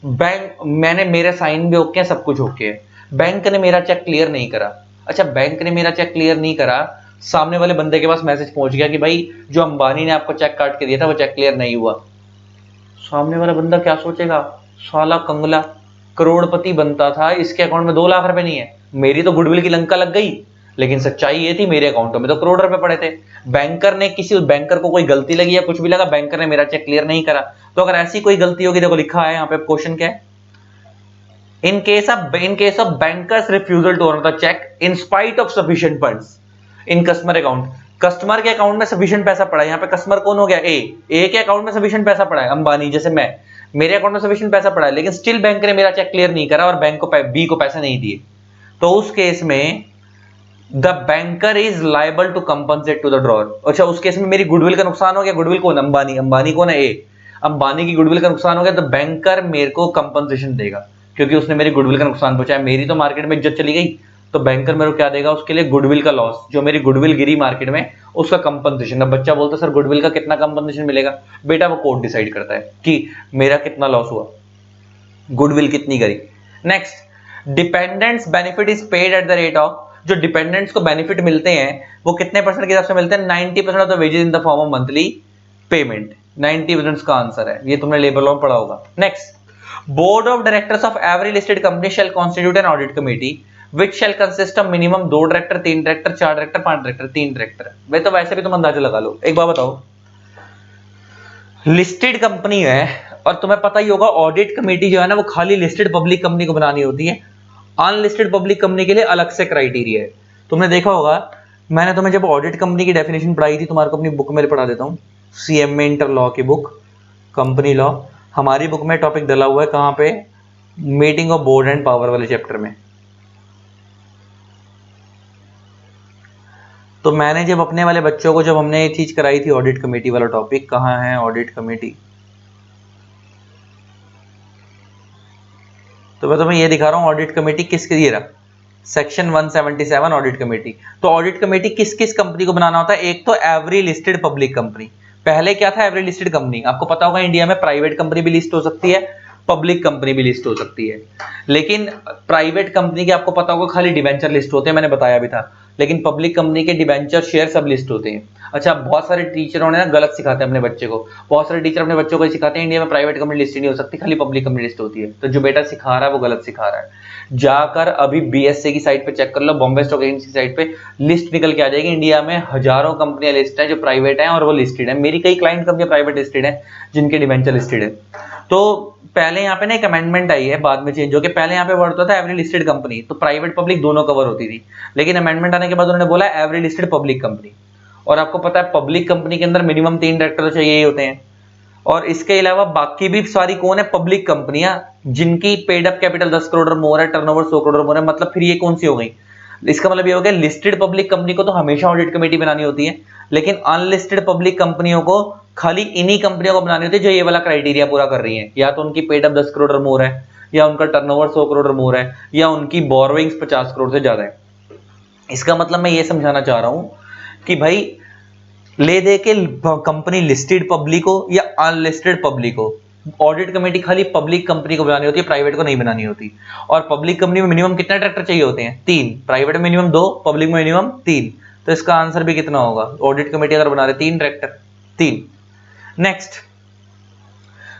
बैंक, मैंने, मेरे साइन भी ओके है, सब कुछ ओके है, बैंक ने मेरा चेक क्लियर नहीं करा। अच्छा, बैंक ने मेरा चेक क्लियर नहीं करा, सामने वाले बंदे के पास मैसेज पहुंच गया कि भाई जो अंबानी ने आपको चेक काट के दिया था वो चेक क्लियर नहीं हुआ। सामने वाला बंदा क्या सोचेगा? साला कंगला, करोड़पति बनता था, इसके अकाउंट में 2 लाख रुपए नहीं है। मेरी तो गुडविल की लंका लग गई, लेकिन सच्चाई ये थी मेरे अकाउंटों में तो करोड़ रुपए पड़े थे। बैंकर ने, किसी बैंकर को कोई गलती लगी या कुछ भी लगा, बैंकर ने मेरा चेक क्लियर नहीं करा। तो अगर ऐसी कोई गलती होगी, देखो लिखा है यहाँ पे क्वेश्चन क्या है, in case of bankers refusal to honour the cheque in spite of sufficient funds in customer account. Customer के अकाउंट में सफिशिएंट पैसा पड़ा है, यहाँ पे कस्टमर कौन हो गया? ए के अकाउंट में सफिशिएंट पैसा पड़ा है, अंबानी जैसे मैं, मेरे अकाउंट में सफिशिएंट पैसा पड़ा है, लेकिन स्टिल बैंक ने मेरा चेक क्लियर नहीं करा और बैंक को बी को पैसे नहीं दिए। तो उस केस में the banker is liable to compensate to the drawer. अच्छा, उस केस में मेरी गुडविल का नुकसान हो गया। गुडविल कौन? अंबानी। अंबानी कौन है? ए। अंबानी की गुडविल का नुकसान हो गया तो बैंकर मेरे को कंपनसेशन देगा, क्योंकि उसने मेरी गुडविल का नुकसान पहुंचाया। मेरी तो मार्केट में इज्जत चली गई, तो बैंकर मेरे को क्या देगा? उसके लिए गुडविल का लॉस, जो मेरी गुडविल गिरी मार्केट में, उसका कंपनसेशन। अब बच्चा बोलता सर गुडविल का कितना कंपनसेशन मिलेगा? बेटा वो कोर्ट डिसाइड करता है कि मेरा कितना लॉस हुआ, गुडविल कितनी गिरी। Next, dependants benefit is paid at the rate of, जो डिपेंडेंट्स को बेनिफिट मिलते हैं वो कितने परसेंट के हिसाब से मिलते हैं? 90% of the wages in the form of monthly payment. 90% का आंसर है, ये तुमने लेबर लॉ में पढ़ा होगा। Next, board of directors of every listed company shall constitute an audit committee which shall consist of minimum 2 director, 3 director, 4 director, 5 director, 3 director. वे तो वैसे भी तुम अंदाजा लगा लो। एक बात बताओ, लिस्टेड कंपनी है और तुम्हें पता ही होगा ऑडिट कमेटी जो है ना वो खाली लिस्टेड पब्लिक कंपनी को बनानी होती है, अनलिस्टेड पब्लिक कंपनी के लिए अलग से क्राइटेरिया है। तुमने देखा होगा, मैंने तुम्हें जब ऑडिट कंपनी की डेफिनेशन पढ़ाई थी, तुम्हारे को अपनी बुक में पढ़ा देता हूं, सीएमए इंटर लॉ की बुक, कंपनी लॉ, हमारी बुक में टॉपिक डला हुआ है कहां पे? Meeting of board and power वाले चैप्टर में। तो मैंने जब अपने वाले बच्चों को, जब हमने ये चीज कराई थी ऑडिट कमेटी वाला टॉपिक, कहां है ऑडिट कमेटी, तो मैं तुम्हें ये दिखा रहा हूं ऑडिट कमेटी किसके लिए रहा, सेक्शन 177 ऑडिट कमेटी। तो ऑडिट कमेटी किस किस कंपनी को बनाना होता है? एक तो एवरी लिस्टेड पब्लिक कंपनी। पहले क्या था? Every listed company. आपको पता होगा इंडिया में प्राइवेट कंपनी भी लिस्ट हो सकती है, पब्लिक कंपनी भी लिस्ट हो सकती है, लेकिन प्राइवेट कंपनी के आपको पता होगा खाली डिवेंचर लिस्ट होते हैं, मैंने बताया भी था, लेकिन पब्लिक कंपनी के डिवेंचर शेयर सब लिस्ट होते हैं। अच्छा, बहुत सारे टीचरों ने ना गलत सिखाते हैं अपने बच्चे को, बहुत सारे टीचर अपने बच्चों को सिखाते हैं इंडिया में प्राइवेट कंपनी लिस्टेड नहीं हो सकती, खाली पब्लिक कंपनी लिस्ट होती है। तो जो बेटा सिखा रहा है वो गलत सिखा रहा है। जाकर अभी बीएसए की साइट पे चेक कर लो, बॉम्बे स्टॉक एक्सचेंज की साइट पे लिस्ट निकल के आ जाएगी। इंडिया में हजारों कंपनियां लिस्ट है जो प्राइवेट है और वो लिस्टेड है। मेरी कई क्लाइंट कंपनियां प्राइवेट लिस्टेड है जिनके डिवेंचर लिस्टेड है। तो पहले यहाँ पे ना एक अमेंडमेंट आई है, बाद में चेंज हो गया। पहले यहाँ पे वर्ड होता था एवरी लिस्टेड कंपनी, तो प्राइवेट पब्लिक दोनों कवर होती थी। लेकिन अमेंडमेंट आने के बाद उन्होंने बोला एवरी लिस्टेड पब्लिक कंपनी। और आपको पता है पब्लिक कंपनी के अंदर मिनिमम 3 डायरेक्टर तो चाहिए ही होते हैं। और इसके अलावा बाकी भी सारी कौन है, पब्लिक कंपनियां जिनकी पेड अप कैपिटल 10 करोड़ और मोर है, टर्नओवर 100 करोड़ और मोर है। मतलब फिर ये कौन सी हो गई? इसका मतलब ये हो गया लिस्टेड पब्लिक कंपनी को तो हमेशा ऑडिट कमेटी बनानी होती है, लेकिन अनलिस्टेड पब्लिक कंपनियों को खाली इन्हीं कंपनियों को बनानी होती है जो ये वाला क्राइटेरिया पूरा कर रही है। या तो उनकी पेड अप 10 करोड़ और मोर है, या उनका टर्नओवर 100 करोड़ और मोर है, या उनकी बोरोइंग्स 50 करोड़ से ज्यादा है। इसका मतलब मैं ये समझाना चाह रहा हूं कि भाई ले दे के कंपनी लिस्टेड पब्लिक हो या अनलिस्टेड पब्लिक हो, ऑडिट कमेटी खाली पब्लिक कंपनी को बनानी होती है, प्राइवेट को नहीं बनानी होती। और पब्लिक कंपनी में मिनिमम कितने डायरेक्टर चाहिए होते हैं? 3। प्राइवेट में मिनिमम 2, पब्लिक में मिनिमम 3। तो इसका आंसर भी कितना होगा? ऑडिट कमेटी अगर बना रहे 3 director, 3। Next,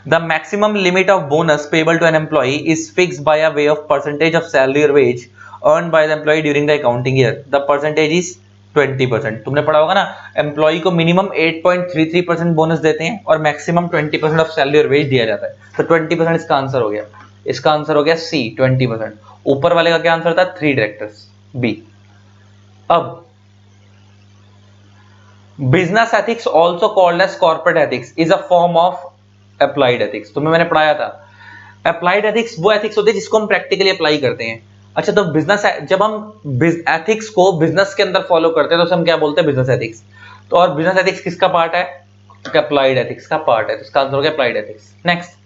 the maximum limit of bonus payable to an employee is fixed by a way of percentage of salary और wage earn by the employee during the accounting year. The percentage is 20%। तुमने पढ़ा होगा ना, employ को minimum 8.33% bonus देते हैं और maximum 20% of salary और वेज दिया जाता है। तो 20% इसका आंसर हो गया। इसका आंसर हो गया सी, 20%। ऊपर वाले का क्या आंसर था? 3 डायरेक्टर्स, बी। अब business ethics also called as corporate ethics is a form of applied ethics. तुम्हें मैंने पढ़ाया था अप्लाइड एथिक्स वो एथिक्स होती है जिसको हम प्रैक्टिकली अप्लाई करते हैं। अच्छा, तो बिजनेस, जब हम एथिक्स को बिजनेस के अंदर फॉलो करते हैं तो हम क्या बोलते हैं? Business ethics. तो और बिजनेस एथिक्स किसका पार्ट है? अप्लाइड एथिक्स का पार्ट है। तो इसका आंसर हो गया applied ethics. Next,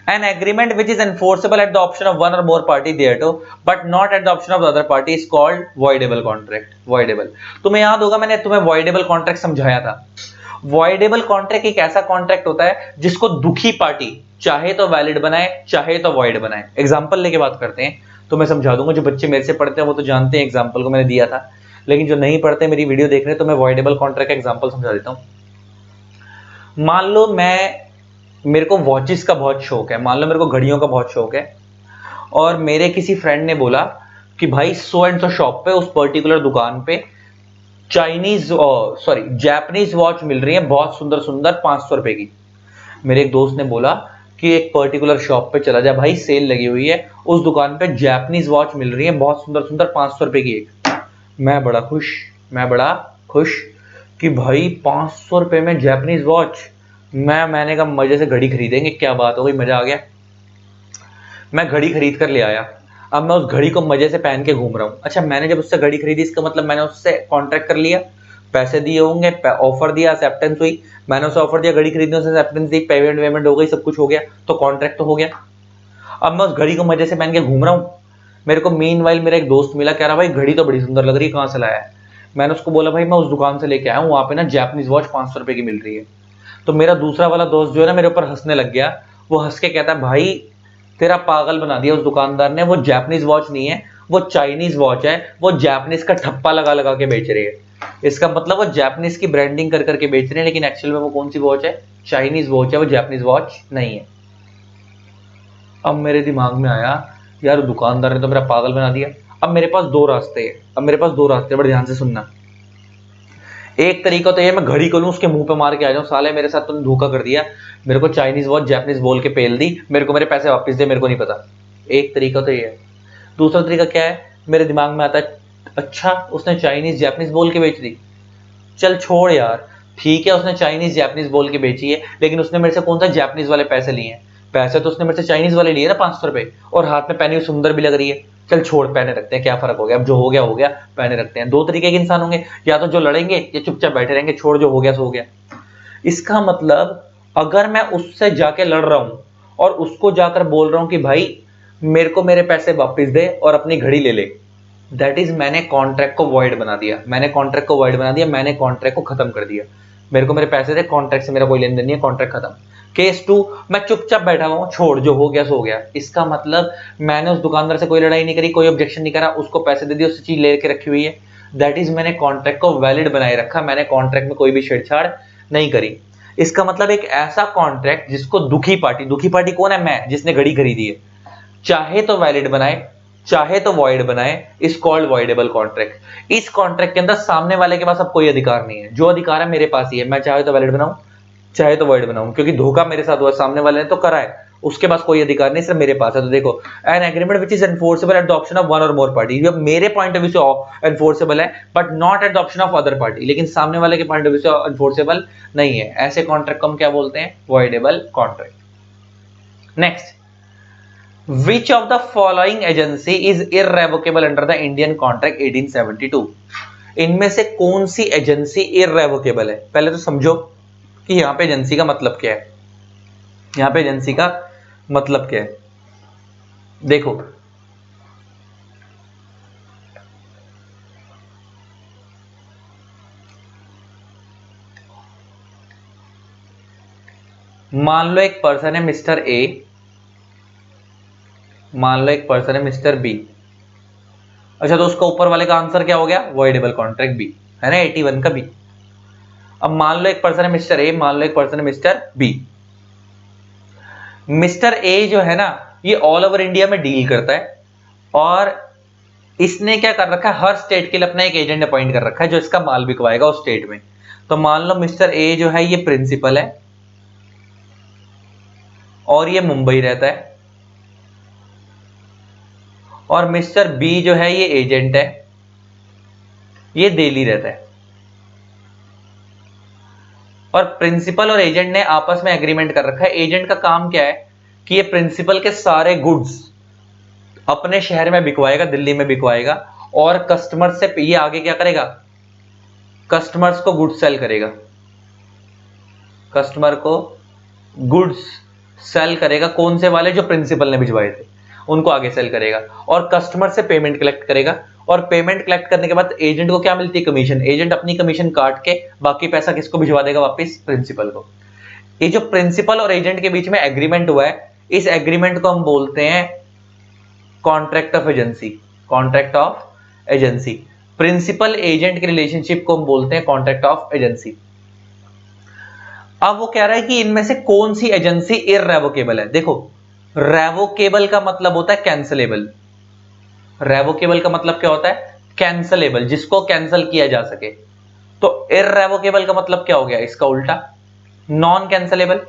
an agreement which is enforceable at the option of one or more party thereto but not at the option of the other party is called voidable contract। voidable, तुम्हें याद होगा मैंने तुम्हें voidable contract समझाया था। voidable contract एक ऐसा contract होता है जिसको दुखी पार्टी चाहे तो वैलिड बनाए चाहे तो void बनाए। एग्जांपल लेके बात करते हैं तो मैं समझा दूंगा। जो बच्चे मेरे से पढ़ते हैं वो तो जानते हैं, एग्जांपल को मैंने दिया था। लेकिन जो नहीं पढ़ते मेरी वीडियो देख रहे हैं तो मैं voidable contract का एग्जांपल समझा देता हूं। मान लो मेरे को वॉचेस का बहुत शौक है, मान लो मेरे को घड़ियों का बहुत शौक है, और मेरे किसी फ्रेंड ने बोला कि भाई सो एंड सो शॉप पे, उस पर्टिकुलर दुकान पे जापानीज वॉच मिल रही है बहुत सुंदर सुंदर 500 रुपए की। मेरे एक दोस्त ने बोला कि एक पर्टिकुलर शॉप पे चला जा भाई, सेल लगी हुई है, उस दुकान पे जापानीज वॉच मिल रही है बहुत सुंदर सुंदर 500 रुपए की एक। मैं बड़ा खुश कि भाई 500 रुपए में जापानीज वॉच। मैंने कहा मजे से घड़ी खरीदेंगे, क्या बात हो गई, मजा आ गया। मैं घड़ी खरीद कर ले आया। अब मैं उस घड़ी को मजे से पहन के घूम रहा हूँ। अच्छा, मैंने जब उससे घड़ी खरीदी इसका मतलब मैंने उससे कॉन्ट्रैक्ट कर लिया, पैसे दिए होंगे, ऑफर दिया, एक्सेप्टेंस हुई, मैंने उसे ऑफर दिया, घड़ी खरीदने, उसे एक्सेप्टेंस दी, पेमेंट हो गई, सब कुछ हो गया, तो कॉन्ट्रैक्ट तो हो गया। अब मैं उस घड़ी को मजे से पहन के घूम रहा हूँ। मेरे को मीनवाइल मेरा एक दोस्त मिला, कह रहा भाई घड़ी तो बड़ी सुंदर लग रही है, कहाँ से लाया है? मैंने उसको बोला भाई मैं उस दुकान से लेके आया हूँ, वहां पे ना जापानीज वॉच 500 रुपए की मिल रही है। तो मेरा दूसरा वाला दोस्त जो है ना मेरे ऊपर हंसने लग गया। वो हंस के कहता है भाई तेरा पागल बना दिया उस दुकानदार ने, वो जापानीज वॉच नहीं है, वो चाइनीज वॉच है, वो जापानीज का ठप्पा लगा लगा के बेच रही है। इसका मतलब वो जापानीज की ब्रांडिंग कर करके बेच रहे हैं, लेकिन एक्चुअल में वो कौन सी वॉच है? चाइनीज वॉच है, वो जापानीज वॉच नहीं है। अब मेरे दिमाग में आया यार दुकानदार ने तो मेरा पागल बना दिया। अब मेरे पास दो रास्ते हैं, बड़े ध्यान से सुनना। एक तरीका तो ये मैं घड़ी को लूं, उसके मुंह पे मार के आ जाऊं, साले मेरे साथ तुमने धोखा कर दिया, मेरे को चाइनीज वॉच जापानीज बोल के पेल दी, मेरे को मेरे पैसे वापस दे, मेरे को नहीं पता। एक तरीका तो ये है। दूसरा तरीका क्या है? मेरे दिमाग में आता है अच्छा उसने चाइनीज जापानीज बोल के बेच दी, चल छोड़ यार, ठीक है उसने चाइनीज जापानीज बोल के बेची है, लेकिन उसने मेरे से कौन सा जापानीज वाले पैसे लिए हैं? पैसे तो उसने मेरे से चाइनीज वाले लिए ना 500 रुपए, और हाथ में पहनी हुई सुंदर भी लग रही है। चल छोड़, पहने रखते हैं, क्या फर्क हो गया, अब जो हो गया, पहने रखते हैं। दो तरीके के इंसान होंगे, या तो जो लड़ेंगे या चुपचाप बैठे रहेंगे, छोड़ जो हो गया सो हो गया। इसका मतलब अगर मैं उससे जाके लड़ रहा हूं और उसको जाकर बोल रहा हूं कि भाई मेरे को मेरे पैसे वापस दे और अपनी घड़ी ले ले, दैट इज मैंने कॉन्ट्रैक्ट को वॉइड बना दिया, मैंने कॉन्ट्रैक्ट को खत्म कर दिया। मेरे को मेरे पैसे दे, कॉन्ट्रैक्ट से मेरा कोई लेन देन नहीं है, कॉन्ट्रैक्ट खत्म। केस 2, मैं चुपचाप बैठा हुआ हूं, छोड़ जो हो गया सो हो गया। इसका मतलब मैंने उस दुकानदार से कोई लड़ाई नहीं करी, कोई ऑब्जेक्शन नहीं करा, उसको पैसे दे दिए, उससे चीज लेके रखी हुई है, दैट इज मैंने कॉन्ट्रैक्ट को वैलिड बनाए रखा, मैंने कॉन्ट्रैक्ट में कोई भी छेड़छाड़ नहीं करी। इसका मतलब एक ऐसा कॉन्ट्रैक्ट जिसको दुखी पार्टी कौन है, मैं, जिसने घड़ी खरीदी है, चाहे तो वैलिड बनाए चाहे तो वॉइड बनाए, इज कॉल्ड वॉइडेबल कॉन्ट्रैक्ट। इस कॉन्ट्रैक्ट के अंदर सामने वाले के पास अब कोई अधिकार नहीं है, जो अधिकार है मेरे पास ही है, मैं चाहे तो वैलिड बनाऊं चाहे तो वॉइड बनाऊं, क्योंकि धोखा मेरे साथ हुआ, सामने वाले ने तो करा है, उसके पास कोई अधिकार नहीं, सिर्फ मेरे पास है। तो देखो, an agreement which is enforceable at the option of one और मोर पार्टी, ये मेरे पॉइंट ऑफ व्यू से एनफोर्सेबल है but not at the option of other party, लेकिन सामने वाले के पॉइंट ऑफ व्यू से एनफोर्सेबल नहीं है। ऐसे कॉन्ट्रैक्ट को हम क्या बोलते हैं, voidable contract. Next, Which of the following agency is irrevocable under the Indian Contract 1872? इनमें से कौन सी एजेंसी इररेवोकेबल है? पहले तो समझो कि यहां पे एजेंसी का मतलब क्या है, यहां पे एजेंसी का मतलब क्या है। देखो, मान लो एक पर्सन है मिस्टर ए, मान लो एक पर्सन है मिस्टर बी। अच्छा, तो उसका ऊपर वाले का आंसर क्या हो गया, वॉइडेबल कॉन्ट्रैक्ट बी, है ना, 81 का बी। अब मान लो एक पर्सन है मिस्टर ए, मान लो एक पर्सन है मिस्टर बी। मिस्टर ए जो है ना, ये ऑल ओवर इंडिया में डील करता है और इसने क्या कर रखा है, हर स्टेट के लिए अपना एक एजेंट अपॉइंट कर रखा है जो इसका माल बिकवाएगा उस स्टेट में। तो मान लो मिस्टर ए जो है ये प्रिंसिपल है और ये मुंबई रहता है, और मिस्टर बी जो है ये एजेंट है, ये दिल्ली रहता है। और प्रिंसिपल और एजेंट ने आपस में एग्रीमेंट कर रखा है। एजेंट का काम क्या है कि ये प्रिंसिपल के सारे गुड्स अपने शहर में बिकवाएगा, दिल्ली में बिकवाएगा, और कस्टमर से ये आगे क्या करेगा, कस्टमर्स को गुड्स सेल करेगा, कस्टमर को गुड्स सेल करेगा। कौन से वाले, जो प्रिंसिपल ने भिजवाए थे उनको आगे सेल करेगा, और कस्टमर से पेमेंट कलेक्ट करेगा। और पेमेंट कलेक्ट करने के बाद एजेंट को क्या मिलती है, कमीशन। एजेंट अपनी कमीशन काट के बाकी पैसा किसको भिजवा देगा, वापस प्रिंसिपल को। ये जो प्रिंसिपल और एजेंट के बीच में एग्रीमेंट हुआ है, इस एग्रीमेंट को हम बोलते हैं contract of agency, contract of agency. Principal agent के रिलेशनशिप को हम बोलते हैं कॉन्ट्रैक्ट ऑफ एजेंसी। अब वो कह रहा है कि इनमें से कौन सी एजेंसी इररेवोकेबल है। देखो, रेवोकेबल का मतलब होता है कैंसलेबल, रेवोकेबल का मतलब क्या होता है, कैंसलेबल, जिसको कैंसिल किया जा सके। तो इररेवोकेबल का मतलब क्या हो गया, इसका उल्टा, नॉन कैंसलेबल,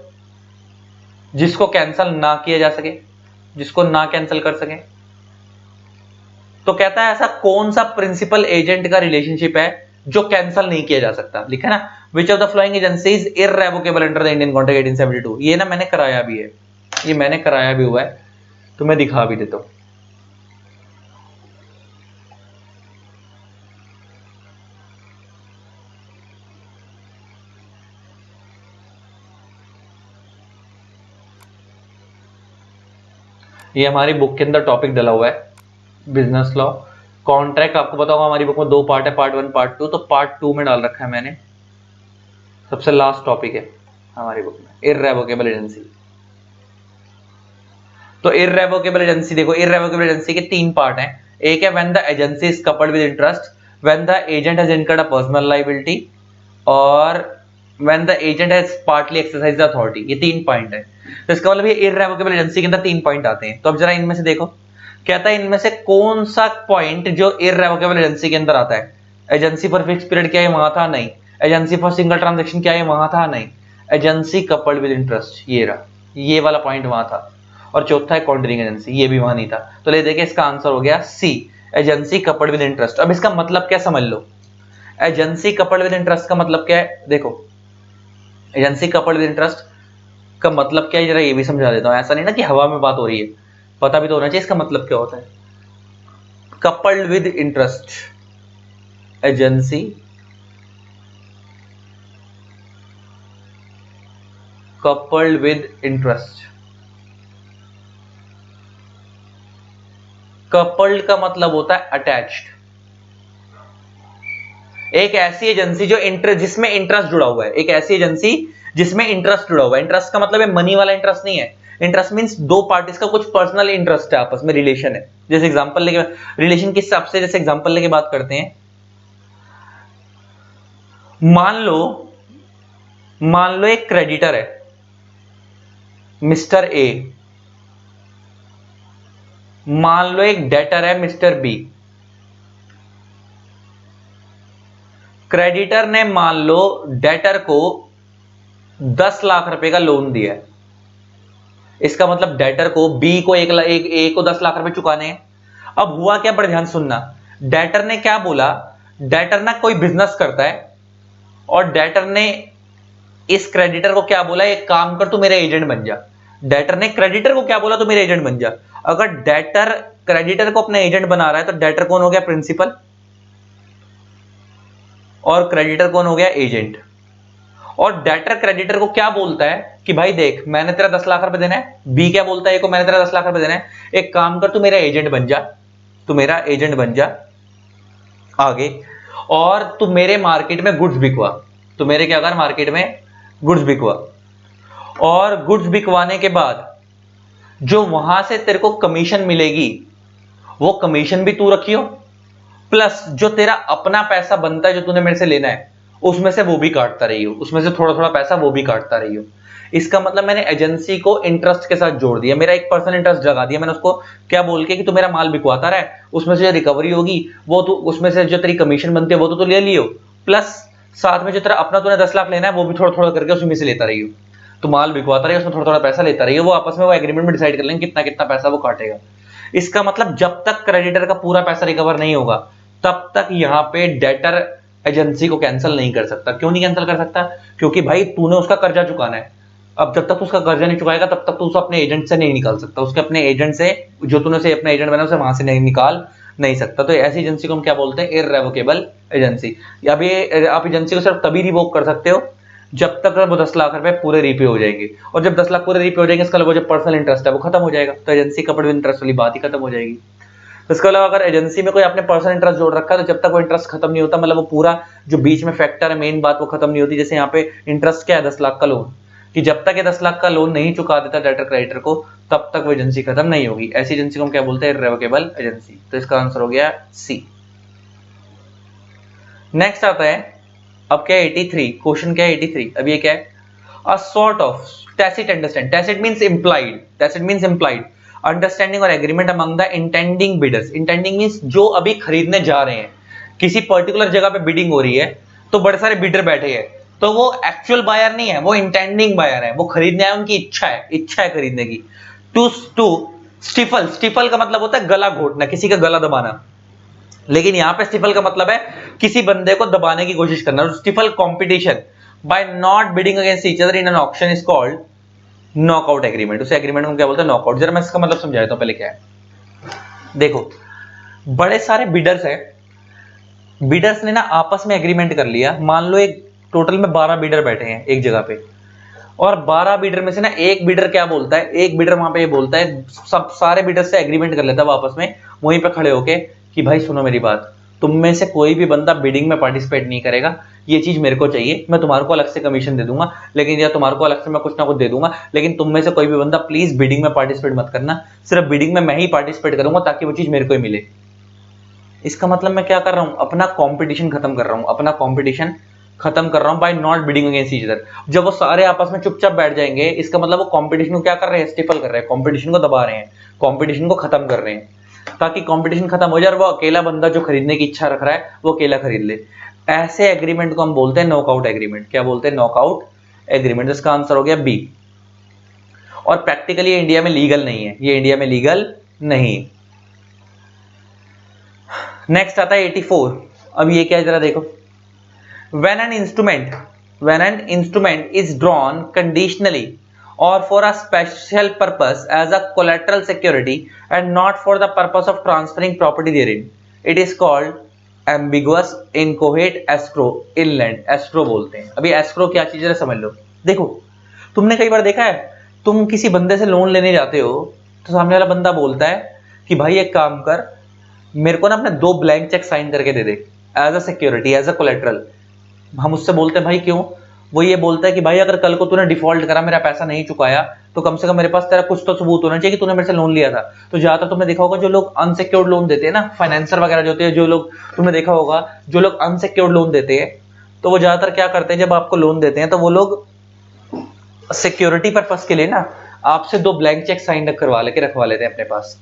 जिसको कैंसिल ना किया जा सके, जिसको ना कैंसिल कर सके। तो कहता है ऐसा कौन सा प्रिंसिपल एजेंट का रिलेशनशिप है जो कैंसिल नहीं किया जा सकता। लिखा ना, which of the following agencies irrevocable under the Indian contract 1872। ये ना मैंने कराया भी है, ये मैंने कराया भी हुआ है, तो मैं दिखा भी देता हूं। ये हमारी बुक के अंदर टॉपिक डला हुआ है, बिजनेस लॉ कॉन्ट्रैक्ट। आपको पता होगा हमारी बुक में 2 पार्ट है, पार्ट 1 पार्ट 2। तो पार्ट 2 में डाल रखा है मैंने, सबसे लास्ट टॉपिक है हमारी बुक में, इररेवोकेबल एजेंसी। तो इररेवोकेबल एजेंसी, देखो इररेवोकेबल एजेंसी के 3 पार्ट हैं। एक है when the agency is coupled with interest, when the agent has incurred a personal liability, और when the agent has partly exercised the authority. ये 3 पॉइंट है। तो इसका मतलब ये इररेवोकेबल एजेंसी के अंदर 3 पॉइंट आते हैं। तो अब जरा इनमें से देखो, कहता है इनमें से कौन सा पॉइंट जो इररेवोकेबल एजेंसी के अंदर आता है। एजेंसी फॉर फिक्स पीरियड क्या है, वहां था नहीं। एजेंसी फॉर सिंगल ट्रांजैक्शन क्या है, वहां था नहीं। एजेंसी कपल्ड विद इंटरेस्ट, ये रहा, ये वाला पॉइंट वहां था। और चौथा है कॉन्ट्रैक्टिंग एजेंसी, ये भी वहां नहीं था। तो ले देखिए, इसका आंसर हो गया सी, एजेंसी कपल्ड विद इंटरेस्ट। अब इसका मतलब क्या समझ लो, एजेंसी कपल्ड विद इंटरेस्ट का मतलब क्या है। देखो, एजेंसी कपल्ड विद इंटरेस्ट का मतलब क्या है, जरा ये भी समझा देता हूं। ऐसा नहीं ना कि हवा में बात हो रही है, पता भी तो होना चाहिए इसका मतलब क्या होता है। Coupled with interest, agency coupled with interest. Coupled का मतलब होता है अटैच्ड। एक ऐसी एजेंसी जो जिसमें इंटरेस्ट जुड़ा हुआ है, एक ऐसी एजेंसी जिसमें इंटरेस्ट जुड़ा हुआ है। इंटरेस्ट का मतलब है मनी वाला इंटरेस्ट नहीं है। इंटरेस्ट मींस 2 पार्टीज का कुछ पर्सनल इंटरेस्ट है, आपस में रिलेशन है। जैसे एग्जांपल लेके, रिलेशन किस हिसाब से, जैसे एग्जांपल लेके बात करते हैं, मान लो एक क्रेडिटर है मिस्टर ए, मान लो एक डेटर है मिस्टर बी। क्रेडिटर ने मान लो डेटर को 10 लाख रुपए का लोन दिया है। इसका मतलब डेटर को बी को ए को 10 लाख रुपए चुकाने हैं। अब हुआ क्या, बड़े ध्यान सुनना। डेटर ने क्या बोला, डेटर ना कोई बिजनेस करता है और डेटर ने इस क्रेडिटर को क्या बोला, एक काम कर तू मेरा एजेंट बन जा। डेटर ने क्रेडिटर को क्या बोला, तू मेरा एजेंट बन जा। अगर डेटर क्रेडिटर को अपना एजेंट बना रहा है तो डेटर कौन हो गया, प्रिंसिपल, और क्रेडिटर कौन हो गया, एजेंट। और डेटर क्रेडिटर को क्या बोलता है कि भाई देख मैंने तेरा 10 लाख रुपए देना है, बी क्या बोलता है, ए को मैंने तेरा 10 लाख रुपए देना है, एक काम कर तू मेरा एजेंट बन जा, तू मेरा एजेंट बन जा आगे, और तू मेरे मार्केट में गुड्स बिकवा, तू मेरे क्या कर मार्केट में गुड्स बिकवा। और गुड्स बिकवाने के बाद जो वहां से तेरे को कमीशन मिलेगी वो कमीशन भी तू रखियो, प्लस जो तेरा अपना पैसा बनता है जो तूने मेरे से लेना है उसमें से वो भी काटता रही हो, उसमें से थोड़ा थोड़ा पैसा वो भी काटता रही हो। इसका मतलब मैंने एजेंसी को इंटरेस्ट के साथ जोड़ दिया, मेरा 1% इंटरेस्ट लगा दिया मैंने उसको, क्या बोल के कि तू मेरा माल बिकवाता रहा है, उसमें से जो रिकवरी होगी वो तू, उसमें से जो तेरी कमीशन बनती है वो तो तू ले लियो, प्लस साथ में जो तेरा अपना तूने 10 लाख लेना है वो भी थोड़ा थोड़ा करके उसमें से लेता रही हो। तो माल बिकवाता रही, उसमें थोड़ा थोड़ा पैसा लेता रही हो, वो आपस में वो एग्रीमेंट में डिसाइड कर लेंगे कितना कितना पैसा वो काटेगा। इसका मतलब जब तक क्रेडिटर का पूरा पैसा रिकवर नहीं होगा तब तक यहां पे डेटर एजेंसी को कैंसिल नहीं कर सकता। क्यों नहीं कैंसिल कर सकता, क्योंकि भाई तूने उसका कर्जा चुकाना है। अब जब तक उसका कर्जा नहीं चुकाएगा तब तक तू उसे अपने एजेंट से नहीं निकाल सकता, उसके अपने एजेंट से जो तूने उसे अपना एजेंट बना उसे वहां से नहीं निकाल नहीं सकता। तो ऐसी एजेंसी को हम क्या बोलते हैं, इररेवोकेबल एजेंसी। अब ये आप एजेंसी को सिर्फ तभी रिवोक कर सकते हो जब तक वो 10 लाख रुपए पूरे रीपे हो जाएंगे, और जब 10 लाख पूरे रीपे हो जाएंगे इसका वो जो पर्सनल इंटरेस्ट है वो खत्म हो जाएगा, तो एजेंसी का पर्सनल इंटरेस्ट वाली बात ही खत्म हो जाएगी। इसके अलावा अगर एजेंसी में कोई आपने पर्सनल इंटरेस्ट जोड़ रखा है तो जब तक वो इंटरेस्ट खत्म नहीं होता, मतलब वो पूरा जो बीच में फैक्टर है मेन बात वो खत्म नहीं होती। जैसे यहाँ पे इंटरेस्ट क्या है, 10 लाख का लोन, कि जब तक ये 10 लाख का लोन नहीं चुका देता डेटर क्रेडिटर को तब तक वो एजेंसी खत्म नहीं होगी। ऐसी एजेंसी को हम क्या बोलते हैं, इररेवोकेबल एजेंसी। तो इसका आंसर हो गया सी। नेक्स्ट आता है अब क्या है 83, क्वेश्चन क्या है 83। अब ये क्या है, a sort of tacit understand, tacit means implied, tacit means implied understanding और agreement among the intending bidders. Intending means जो अभी खरीदने जा रहे हैं, किसी पर्टिकुलर जगह पे बिडिंग हो रही है तो बड़े सारे बिडर बैठे हैं, तो वो एक्चुअल बायर नहीं है, वो इंटेंडिंग बायर है, वो खरीदने आए, उनकी इच्छा है खरीदने की। टू स्टिफल, स्टिफल का मतलब होता है गला घोटना, किसी का गला दबाना, लेकिन यहां पे स्टिफल का मतलब है किसी बंदे को दबाने की कोशिश करना। Stifle competition by not bidding against each other in an auction is called knockout agreement. उस एग्रीमेंट को क्या बोलते हैं, नॉकआउट। जरा मैं इसका मतलब समझा देता हूं पहले क्या है। देखो बड़े सारे बिडर्स हैं, बिडर्स ने ना आपस में एग्रीमेंट कर लिया, मान लो एक टोटल में 12 बिडर बैठे हैं एक जगह पे, और 12 बिडर में से ना एक बिडर क्या बोलता है, एक बिडर वहां पे ये बोलता है, सब सारे बिडर से एग्रीमेंट कर लेता है आपस में वहीं पे खड़े होके कि भाई सुनो मेरी बात, तुम में से कोई भी बंदा बिडिंग में पार्टिसिपेट नहीं करेगा, ये चीज मेरे को चाहिए, मैं तुम्हारे को अलग से कमीशन दे दूंगा, लेकिन या तुम्हारे को अलग से मैं कुछ ना कुछ दे दूंगा, लेकिन तुम में से कोई भी बंदा प्लीज बिडिंग में पार्टिसिपेट मत करना, सिर्फ बिडिंग में मैं ही पार्टिसिपेट करूंगा ताकि वो चीज मेरे को ही मिले। इसका मतलब मैं क्या कर रहा हूं, अपना कंपटीशन खत्म कर रहा हूं, अपना कंपटीशन खत्म कर रहा हूं by not bidding against each other. जब वो सारे आपस में चुपचाप बैठ जाएंगे इसका मतलब वो कंपटीशन को क्या कर रहे हैं, स्टिफल कर रहे हैं, कंपटीशन को दबा रहे हैं, कंपटीशन को खत्म कर रहे हैं, ताकि कंपटीशन खत्म हो जाए और वो अकेला बंदा जो खरीदने की इच्छा रख रहा है वो अकेला खरीद ले। ऐसे एग्रीमेंट को हम बोलते हैं नॉकआउट एग्रीमेंट। क्या बोलते हैं, नॉकआउट एग्रीमेंट। इसका आंसर हो गया बी। और प्रैक्टिकली ये इंडिया में लीगल नहीं है, ये इंडिया में लीगल नहीं। नेक्स्ट आता है 84। अब ये क्या है जरा देखो, when an instrument is drawn conditionally or for a special purpose as a collateral security and not for the purpose of transferring property therein, it is called ambiguous inchoate escrow inland। escrow बोलते हैं। अभी escrow क्या चीज है समझ लो। देखो तुमने कई बार देखा है, तुम किसी बंदे से लोन लेने जाते हो तो सामने वाला बंदा बोलता है कि भाई एक काम कर, मेरे को ना अपने 2 ब्लैंक चेक साइन करके दे दे as a security, as a collateral. हम उससे बोलते हैं भाई क्यों, वो ये बोलता है कि भाई अगर कल को तूने डिफॉल्ट करा, मेरा पैसा नहीं चुकाया, तो कम से कम मेरे पास तेरा कुछ तो सबूत होना चाहिए कि तूने मेरे से लोन लिया था। तो ज्यादातर तुमने देखा होगा जो लोग अनसिक्योर्ड लोन देते हैं ना, फाइनेंसर वगैरह जो होते हैं, जो लोग तुमने देखा होगा जो लोग अनसिक्योर्ड लोन देते हैं, तो वो ज्यादातर क्या करते हैं, जब आपको लोन देते हैं तो वो लोग सिक्योरिटी पर्पस के लिए ना आपसे 2 ब्लैंक चेक साइन करवा लेके रखवा लेते हैं अपने पास,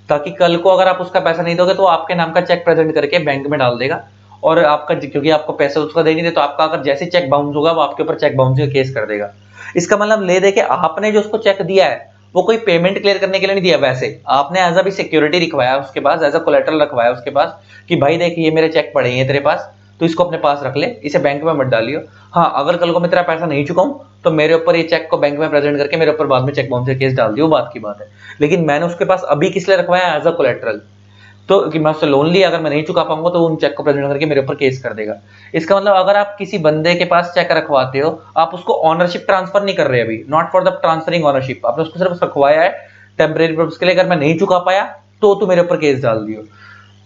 ताकि कल को अगर आप उसका पैसा नहीं दोगे तो आपके नाम का चेक प्रेजेंट करके बैंक में डाल देगा, और आपका क्योंकि आपको पैसा उसका दे नहीं दे तो आपका अगर जैसे चेक बाउंस होगा वो आपके ऊपर चेक बाउंस का केस कर देगा। इसका मतलब ले दे के आपने जो उसको चेक दिया है वो कोई पेमेंट क्लियर करने के लिए नहीं दिया, वैसे आपने एज अ भी सिक्योरिटी रखवाया उसके पास, एज अ कोलेटरल रखवाया उसके पास कि भाई देख ये मेरे चेक पड़े हैं तेरे पास, तो इसको अपने पास रख ले, इसे बैंक में मत डालियो। हाँ, अगर कल को मैं तेरा पैसा नहीं चुकाऊं तो मेरे ऊपर ये चेक को बैंक में प्रेजेंट करके मेरे ऊपर बाद में चेक बाउंस का केस डाल दियो, बात की बात है। लेकिन मैंने उसके पास अभी किस लिए रखवाया, एज अ कोलेटरल, तो कि मैं उससे लोन लिया, अगर मैं नहीं चुका पाऊंगा तो उन चेक को प्रेजेंट करके मेरे ऊपर केस कर देगा। इसका मतलब अगर आप किसी बंदे के पास चेक रखवाते हो, आप उसको ऑनरशिप ट्रांसफर नहीं कर रहे अभी, not for the transferring ownership, आपने उसको सिर्फ रखवाया है टेम्परेरी पर्पस के लिए, अगर मैं नहीं चुका पाया तो तू मेरे ऊपर केस डाल दियो।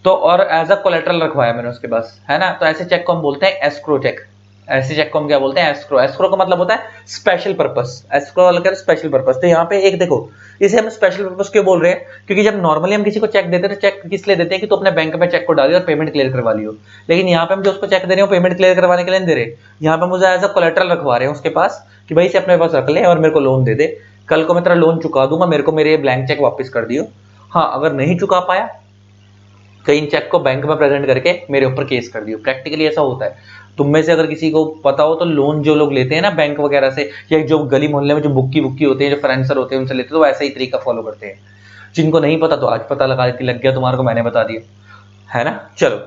तो और एज अ कोलेटरल रखवाया मैंने उसके पास, है ना, तो ऐसे चेक को हम बोलते हैं एस्क्रो चेक। ऐसे चेक को हम क्या बोलते हैं, एस्क्रो। एस्क्रो का मतलब होता है स्पेशल पर्पस, एस्क्रो वाला स्पेशल पर्पस। तो यहाँ पे एक देखो, इसे हम स्पेशल पर्पस क्यों बोल रहे हैं, क्योंकि जब नॉर्मली हम किसी को चेक देते हैं तो चेक किस लिए देते हैं कि तो अपने बैंक में चेक को डालियो और पेमेंट क्लियर करवा लियो। लेकिन यहाँ पे हम जो उसको चेक दे रहे हो पेमेंट क्लियर करवाने के लिए नहीं दे रहे, यहाँ पे मुझे एज अ कोलेटरल रखवा रहे हैं उसके पास कि भाई इसे अपने पास रख ले और मेरे को लोन दे दे, कल को मैं तेरा लोन चुका दूंगा, मेरे को मेरे ब्लैंक चेक वापस कर दियो। हाँ, अगर नहीं चुका पाया तो इन चेक को बैंक में प्रेजेंट करके मेरे ऊपर केस कर दियो। प्रैक्टिकली ऐसा होता है। तुम में से अगर किसी को पता हो तो लोन जो लोग लेते हैं ना बैंक वगैरह से, या जो गली मोहल्ले में जो बुक्की बुक्की होते हैं, जो फाइनेंसर होते हैं उनसे लेते हैं, तो वैसा ही तरीका फॉलो करते हैं। जिनको नहीं पता तो आज पता लगा देती, लग गया तुम्हारे को, मैंने बता दिया, है ना। चलो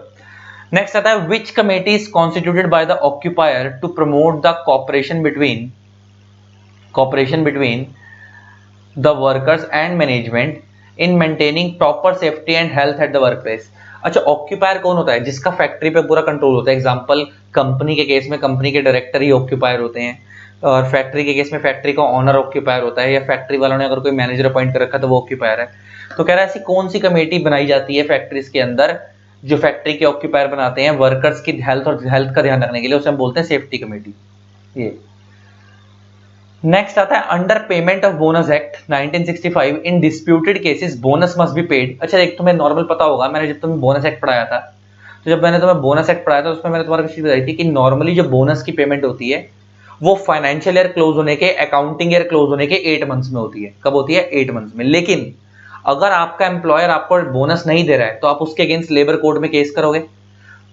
नेक्स्ट आता है, which committee is constituted by the occupier to promote the cooperation between the workers and management in maintaining proper safety and health at the workplace। अच्छा, ऑक्यूपायर कौन होता है, जिसका फैक्ट्री पे पूरा कंट्रोल होता है। एग्जांपल, कंपनी के केस में कंपनी के डायरेक्टर ही ऑक्यूपायर होते हैं, और फैक्ट्री के केस में फैक्ट्री का ओनर ऑक्यूपायर होता है, या फैक्ट्री वालों ने अगर कोई मैनेजर अपॉइंट कर रखा तो वो ऑक्यूपायर है। तो कह रहा है ऐसी कौन सी कमेटी बनाई जाती है फैक्ट्रीज के अंदर जो फैक्ट्री के ऑक्यूपायर बनाते हैं वर्कर्स की हेल्थ और हेल्थ का ध्यान रखने के लिए, उसे हम बोलते हैं सेफ्टी कमेटी। ये नेक्स्ट आता है, under payment of bonus act 1965 in disputed cases bonus must be paid. अच्छा, एक तुम्हें नॉर्मल पता होगा, मैंने जब तुम्हें बोनस एक्ट पढ़ाया था, तो जब मैंने तुम्हें बोनस एक्ट पढ़ाया था उसमें मैंने तुम्हारे चीज बताई थी कि नॉर्मली जो बोनस की पेमेंट होती है वो फाइनेंशियल ईयर क्लोज होने के, अकाउंटिंग ईयर क्लोज होने के 8 मंथ्स में होती है। कब होती है, 8 मंथ्स में। लेकिन अगर आपका एम्प्लॉयर आपको बोनस नहीं दे रहा है तो आप उसके अगेंस्ट लेबर कोर्ट में केस करोगे।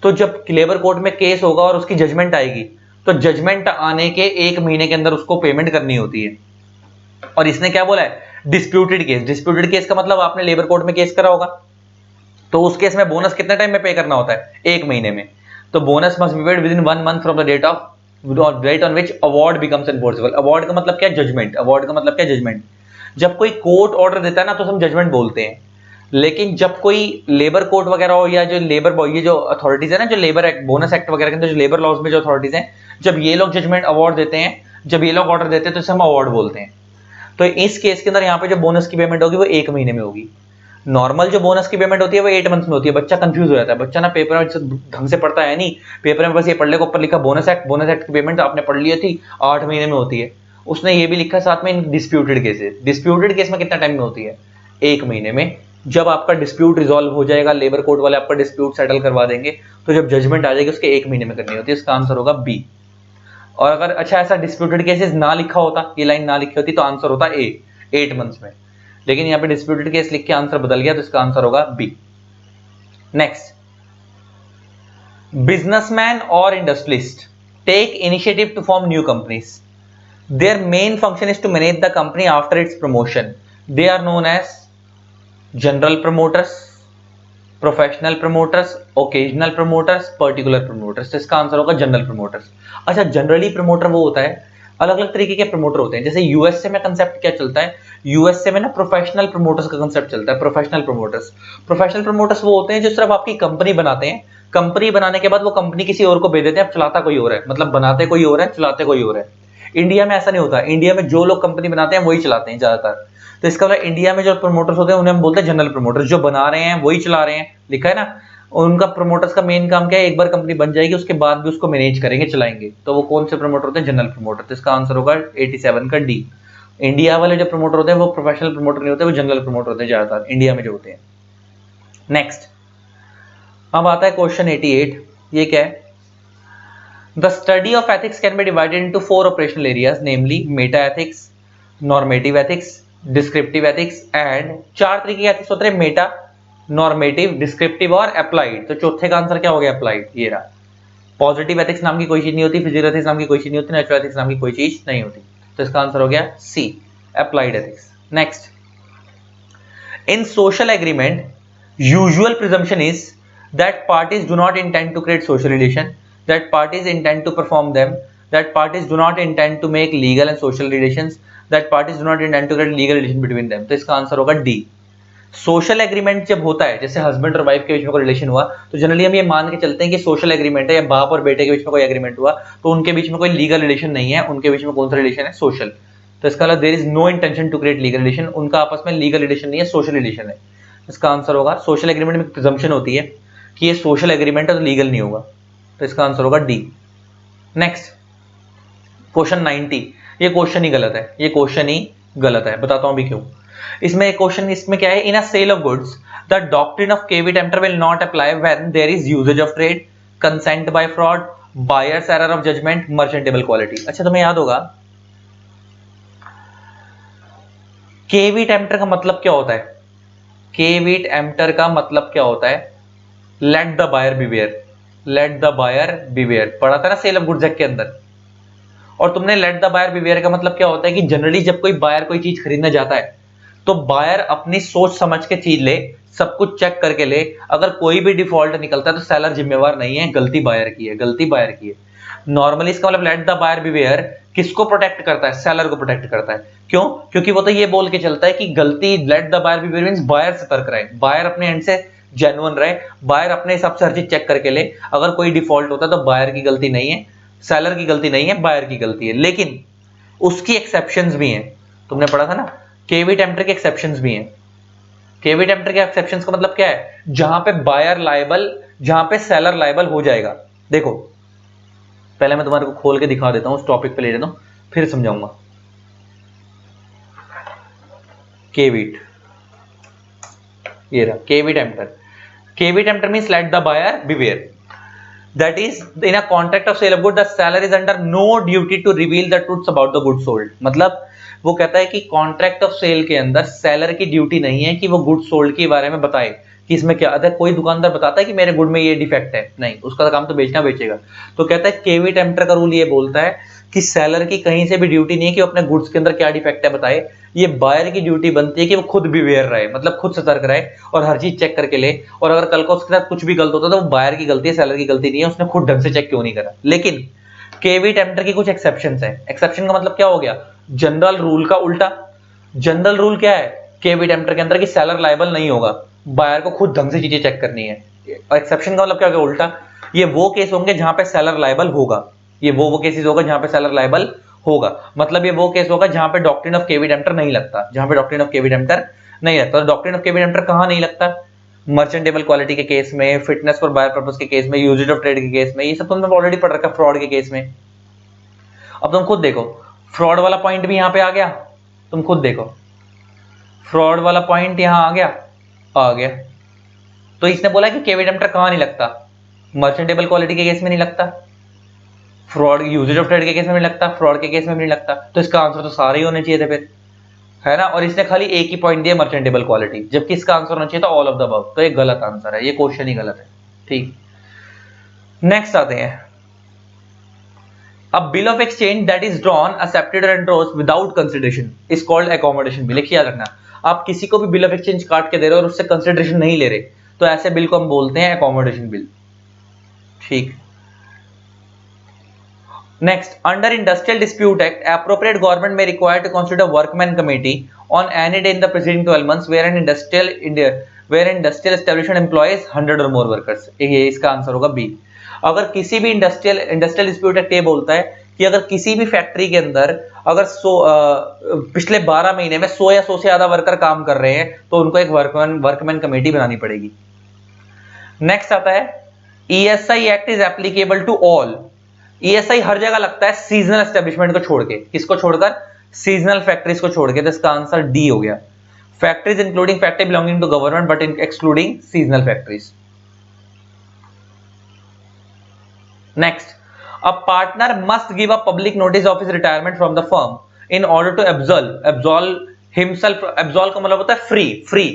तो जब लेबर कोर्ट में केस होगा और उसकी जजमेंट आएगी, तो जजमेंट आने के 1 महीने के अंदर उसको पेमेंट करनी होती है। और इसने क्या बोला है, डिस्प्यूटेड केस। डिस्प्यूटेड केस का मतलब आपने लेबर कोर्ट में केस करा होगा, तो उस केस में बोनस कितने टाइम में पे करना होता है, 1 महीने में। तो bonus must be paid within 1 month from the date on which award becomes enforceable. Award का मतलब क्या, जजमेंट। अवार्ड का मतलब क्या, जजमेंट। जब कोई कोर्ट ऑर्डर देता है ना तो हम जजमेंट बोलते हैं। लेकिन जब कोई लेबर कोर्ट वगैरह हो, या जो लेबर ये जो अथॉरिटीज है ना, जो लेबर एक्ट, बोनस एक्ट वगैरह के अंदर जो लेबर लॉज में जो अथॉरिटीज हैं, जब ये लोग जजमेंट अवार्ड देते हैं, जब ये लोग ऑर्डर देते हैं, तो इसे हम अवार्ड बोलते हैं। तो इस केस के अंदर यहाँ पे जो बोनस की पेमेंट होगी वो 1 महीने में होगी। नॉर्मल जो बोनस की पेमेंट होती है वो 8 मंथ्स में होती है। बच्चा कंफ्यूज हो जाता है, बच्चा ना पेपर में ढंग से पढ़ता है नहीं, पेपर में बस ये पढ़ ले, ऊपर लिखा बोनस एक्ट, बोनस एक्ट की पेमेंट आपने पढ़ ली थी 8 महीने में होती है। उसने ये भी लिखा साथ में डिस्प्यूटेड केसेस। डिस्प्यूटेड केस में कितना टाइम में होती है, 1 महीने में। जब आपका डिस्प्यूट रिजॉल्व हो जाएगा, लेबर कोर्ट वाले आपका डिस्प्यूट सेटल करवा देंगे, तो जब जजमेंट आ जाएगी उसके 1 महीने में करनी होती है। इसका आंसर होगा बी। और अगर अच्छा ऐसा डिस्प्यूटेड केसेस ना लिखा होता, ये लाइन ना लिखी होती, तो आंसर होता ए, 8 मंथ्स में। लेकिन यहाँ पे डिस्प्यूटेड केस लिख के आंसर बदल गया, तो इसका आंसर होगा बी। नेक्स्ट, बिजनेसमैन और industrialist take initiative to form new companies. Their main function is to manage the company after its promotion. They are known as general promoters, professional promoters, occasional promoters, particular promoters. तो इसका answer होगा general promoters. अच्छा, generally promoter वो होता है, अलग अलग तरीके के प्रमोटर होते हैं। जैसे यूएसए में कंसेप्ट क्या चलता है, यूएसए में ना प्रोफेशनल प्रमोटर्स का कंसेप्ट चलता है। प्रोफेशनल प्रमोटर्स वो होते हैं जो सिर्फ आपकी कंपनी बनाते हैं, कंपनी बनाने के बाद वो कंपनी किसी और को भेज देते हैं, अब चलाता कोई और है, मतलब बनाते कोई और है, चलाते कोई और है। इंडिया में ऐसा नहीं होता, इंडिया में जो लोग कंपनी बनाते हैं वही चलाते हैं ज्यादातर। तो इसका मतलब इंडिया में जो प्रमोटर्स होते हैं उन्हें हम बोलते हैं जनरल प्रमोटर्स। जो बना रहे हैं वही चला रहे हैं, लिखा है ना। उनका प्रमोटर्स का मेन काम क्या है, एक बार कंपनी बन जाएगी उसके बाद भी उसको मैनेज करेंगे, चलाएंगे। तो वो कौन से प्रमोटर होते हैं, जनरल प्रमोटर। तो इसका आंसर होगा 87 का डी। इंडिया वाले जो प्रमोटर होते हैं वो प्रोफेशनल प्रमोटर नहीं होते, वो जनरल प्रमोटर होते हैं ज्यादातर इंडिया में जो होते हैं। नेक्स्ट, अब आता है क्वेश्चन 88। ये क्या है, the study of ethics can be divided into 4 operational areas, namely Meta ethics, normative ethics, descriptive ethics and 4 तरीके के एथिक्स होते हैं, मेटा, नॉर्मेटिव, डिस्क्रिप्टिव और अप्लाइड। तो चौथे का आंसर क्या हो गया? अप्लाइड। ये रहा। पॉजिटिव एथिक्स नाम की कोई चीज नहीं होती, फिजिकल एथिक्स नाम की कोई चीज नहीं होती, नेचुरल एथिक्स नाम की कोई चीज नहीं होती। तो इसका आंसर हो गया C, applied ethics. Next, in social agreement usual presumption is that parties do not intend to create social relation, that parties intend to perform them, that parties do not intend to make legal and social relations, that parties do not intend to create legal relation between them. तो इसका answer होगा D. Social agreement जब होता है, जैसे husband और wife के बीच में कोई रिलेशन हुआ, तो जनरली हम ये मान के चलते हैं कि सोशल एग्रीमेंट है, या बाप और बेटे के बीच में कोई एग्रीमेंट हुआ तो उनके बीच में कोई लीगल रिलेशन नहीं है, उनके बीच में कौन सा रिलेशन है? सोशल। तो इसका मतलब there is no intention to create legal relation, उनका आपस में लीगल रिलेशन नहीं है, सोशल रिलेशन है। इसका आंसर होगा, सोशल एग्रीमेंट में प्रिजम्पशन होती है कि ये सोशल एग्रीमेंट है तो लीगल नहीं होगा। तो इसका आंसर होगा डी। नेक्स्ट, क्वेश्चन 90, ये क्वेश्चन ही गलत है, ये क्वेश्चन ही गलत है, बताता हूं भी क्यों। इसमें एक क्वेश्चन इसमें क्या है? In a sale of goods the doctrine of caveat emptor will not apply when there is usage of trade, consent by fraud, buyer's error of judgement, merchantable quality. अच्छा, तुम्हें याद होगा केवी टेम्पटर का मतलब क्या होता है? केवी टेम्पटर का मतलब क्या होता है? Let the buyer beware, let the buyer beware, पढ़ा था ना सेल ऑफ गुड्स एक्ट के अंदर। और तुमने लेट द बायर बिवेयर का मतलब क्या होता है कि जनरली जब कोई बायर कोई चीज खरीदने जाता है तो बायर अपनी सोच समझ के चीज ले, सब कुछ चेक करके ले, अगर कोई भी डिफॉल्ट निकलता है तो सेलर जिम्मेवार नहीं है, गलती बायर की है, गलती बायर की है। नॉर्मली इसका मतलब लेट द बायर बिवेयर किसको प्रोटेक्ट करता है? सेलर को प्रोटेक्ट करता है। क्यों? क्योंकि वो तो ये बोल के चलता है कि गलती, let the buyer beware means buyer सतर्क रहे, बायर अपने एंड से जेन्युइन रहे, बायर अपने हिसाब से हर चीज चेक करके ले, अगर कोई डिफॉल्ट होता है तो बायर की गलती नहीं है, सेलर की गलती नहीं है, बायर की गलती है। लेकिन उसकी एक्सेप्शंस भी हैं, तुमने पढ़ा था ना, केवी टेम्पटर के एक्सेप्शंस भी हैं। केवी टेम्पटर के एक्सेप्शंस का मतलब क्या है? जहां पे बायर लायबल, जहां पे सेलर लायबल हो जाएगा। देखो, पहले मैं तुम्हारे को खोल के दिखा देता हूं, उस टॉपिक पे ले लेता हूं, फिर समझाऊंगा। केवीट, ये रहा caveat emptor. Caveat emptor means let the buyer beware, that is in a contract of sale of good the seller is under no duty to reveal the truths about the goods sold। मतलब वो कहता है कि contract of cell के अंदर seller की duty नहीं है कि वो गुड सोल्ड के बारे में बताए कि इसमें क्या। अगर कोई दुकानदार बताता है कि मेरे गुड में ये डिफेक्ट है, नहीं, उसका काम तो बेचना बेचेगा। तो कहता है केवी टेम्पटर का रूल ये बोलता है कि सेलर की कहीं से भी ड्यूटी नहीं है कि अपने गुड्स के अंदर क्या डिफेक्ट है बताए, ये बायर की ड्यूटी बनती है कि वो खुद बिवेयर रहे, मतलब खुद सतर्क रहे और हर चीज चेक करके ले। और अगर कल को उसके साथ कुछ भी गलत होता तो वो बायर की गलती है, सेलर की गलती नहीं है, उसने खुद ढंग से चेक क्यों नहीं करा। लेकिन केवी टेम्पटर की कुछ एक्सेप्शंस है। एक्सेप्शन का मतलब क्या हो गया? जनरल रूल का उल्टा। जनरल रूल क्या है केवी टेम्पटर के अंदर? कि सेलर लायबल नहीं होगा, बायर को खुद ढंग से चीजें चेक करनी है। एक्सेप्शन का मतलब क्या हो गया? उल्टा। ये वो केस होंगे जहां पे सेलर लायबल होगा, ये वो केसेस होगा जहां पे सेलर लायबल होगा। मतलब ये वो केस होगा जहां पे डॉक्ट्रिन ऑफ केवी टेम्पटर नहीं लगता, जहां पे डॉक्ट्रिन ऑफ केवी टेम्पटर नहीं लगता। तो डॉक्ट्रिन ऑफ केवी टेम्पटर कहां नहीं लगता? मर्चेंटेबल क्वालिटी के केस में, फिटनेस फॉर बायर पर्पस के केस में, यूजेज ऑफ ट्रेड के केस में, ये सब तुमने ऑलरेडी पढ़ रखा है, फ्रॉड के केस में। अब तुम खुद देखो, फ्रॉड वाला पॉइंट भी यहां पे आ गया, तुम खुद देखो, फ्रॉड वाला पॉइंट यहां आ गया, आ गया। तो इसने बोला कि केवी टेम्पटर कहां नहीं लगता? मर्चेंटेबल क्वालिटी के केस में नहीं लगता, फ्रॉड यूजेज ऑफ ट्रेड के केस में नहीं लगता, फ्रॉड के केस में भी नहीं लगता। तो इसका आंसर तो सारे ही होने चाहिए थे फिर, है ना। और इसने खाली एक ही पॉइंट दिया मर्चेंटेबल क्वालिटी, जबकि इसका आंसर होना चाहिए था ऑल ऑफ द अबव। तो ये गलत आंसर है, ये क्वेश्चन ही गलत है। ठीक, नेक्स्ट आते हैं। अब bill of exchange that is drawn accepted and endorsed without consideration is called accommodation bill. याद रखना, आप किसी को भी बिल ऑफ एक्सचेंज काट के दे रहे हो और उससे कंसीडरेशन नहीं ले रहे, तो ऐसे बिल को हम बोलते हैं अकोमोडेशन बिल। ठीक, next, under industrial dispute act appropriate government may require to constitute a workman committee on any day in the preceding 12 months where an industrial establishment employs 100 or more workers। ये इसका answer होगा B. अगर किसी भी industrial dispute act ये बोलता है कि अगर किसी भी फैक्ट्री के अंदर अगर पिछले 12 महीने में 100 या 100 से ज्यादा वर्कर काम कर रहे हैं तो उनको एक वर्कमैन कमेटी बनानी पड़ेगी। नेक्स्ट आता है, ESI act is applicable to all. ESI हर जगह लगता है सीजनल एस्टेब्लिशमेंट को छोड़ के। किसको छोड़कर? सीजनल फैक्ट्रीज को छोड़ के। तो इसका आंसर डी हो गया, factories including factory belonging to government but excluding seasonal factories. Next, a partner must give a public notice of his retirement from the firm in order to absolve himself. Absolve का मतलब होता है free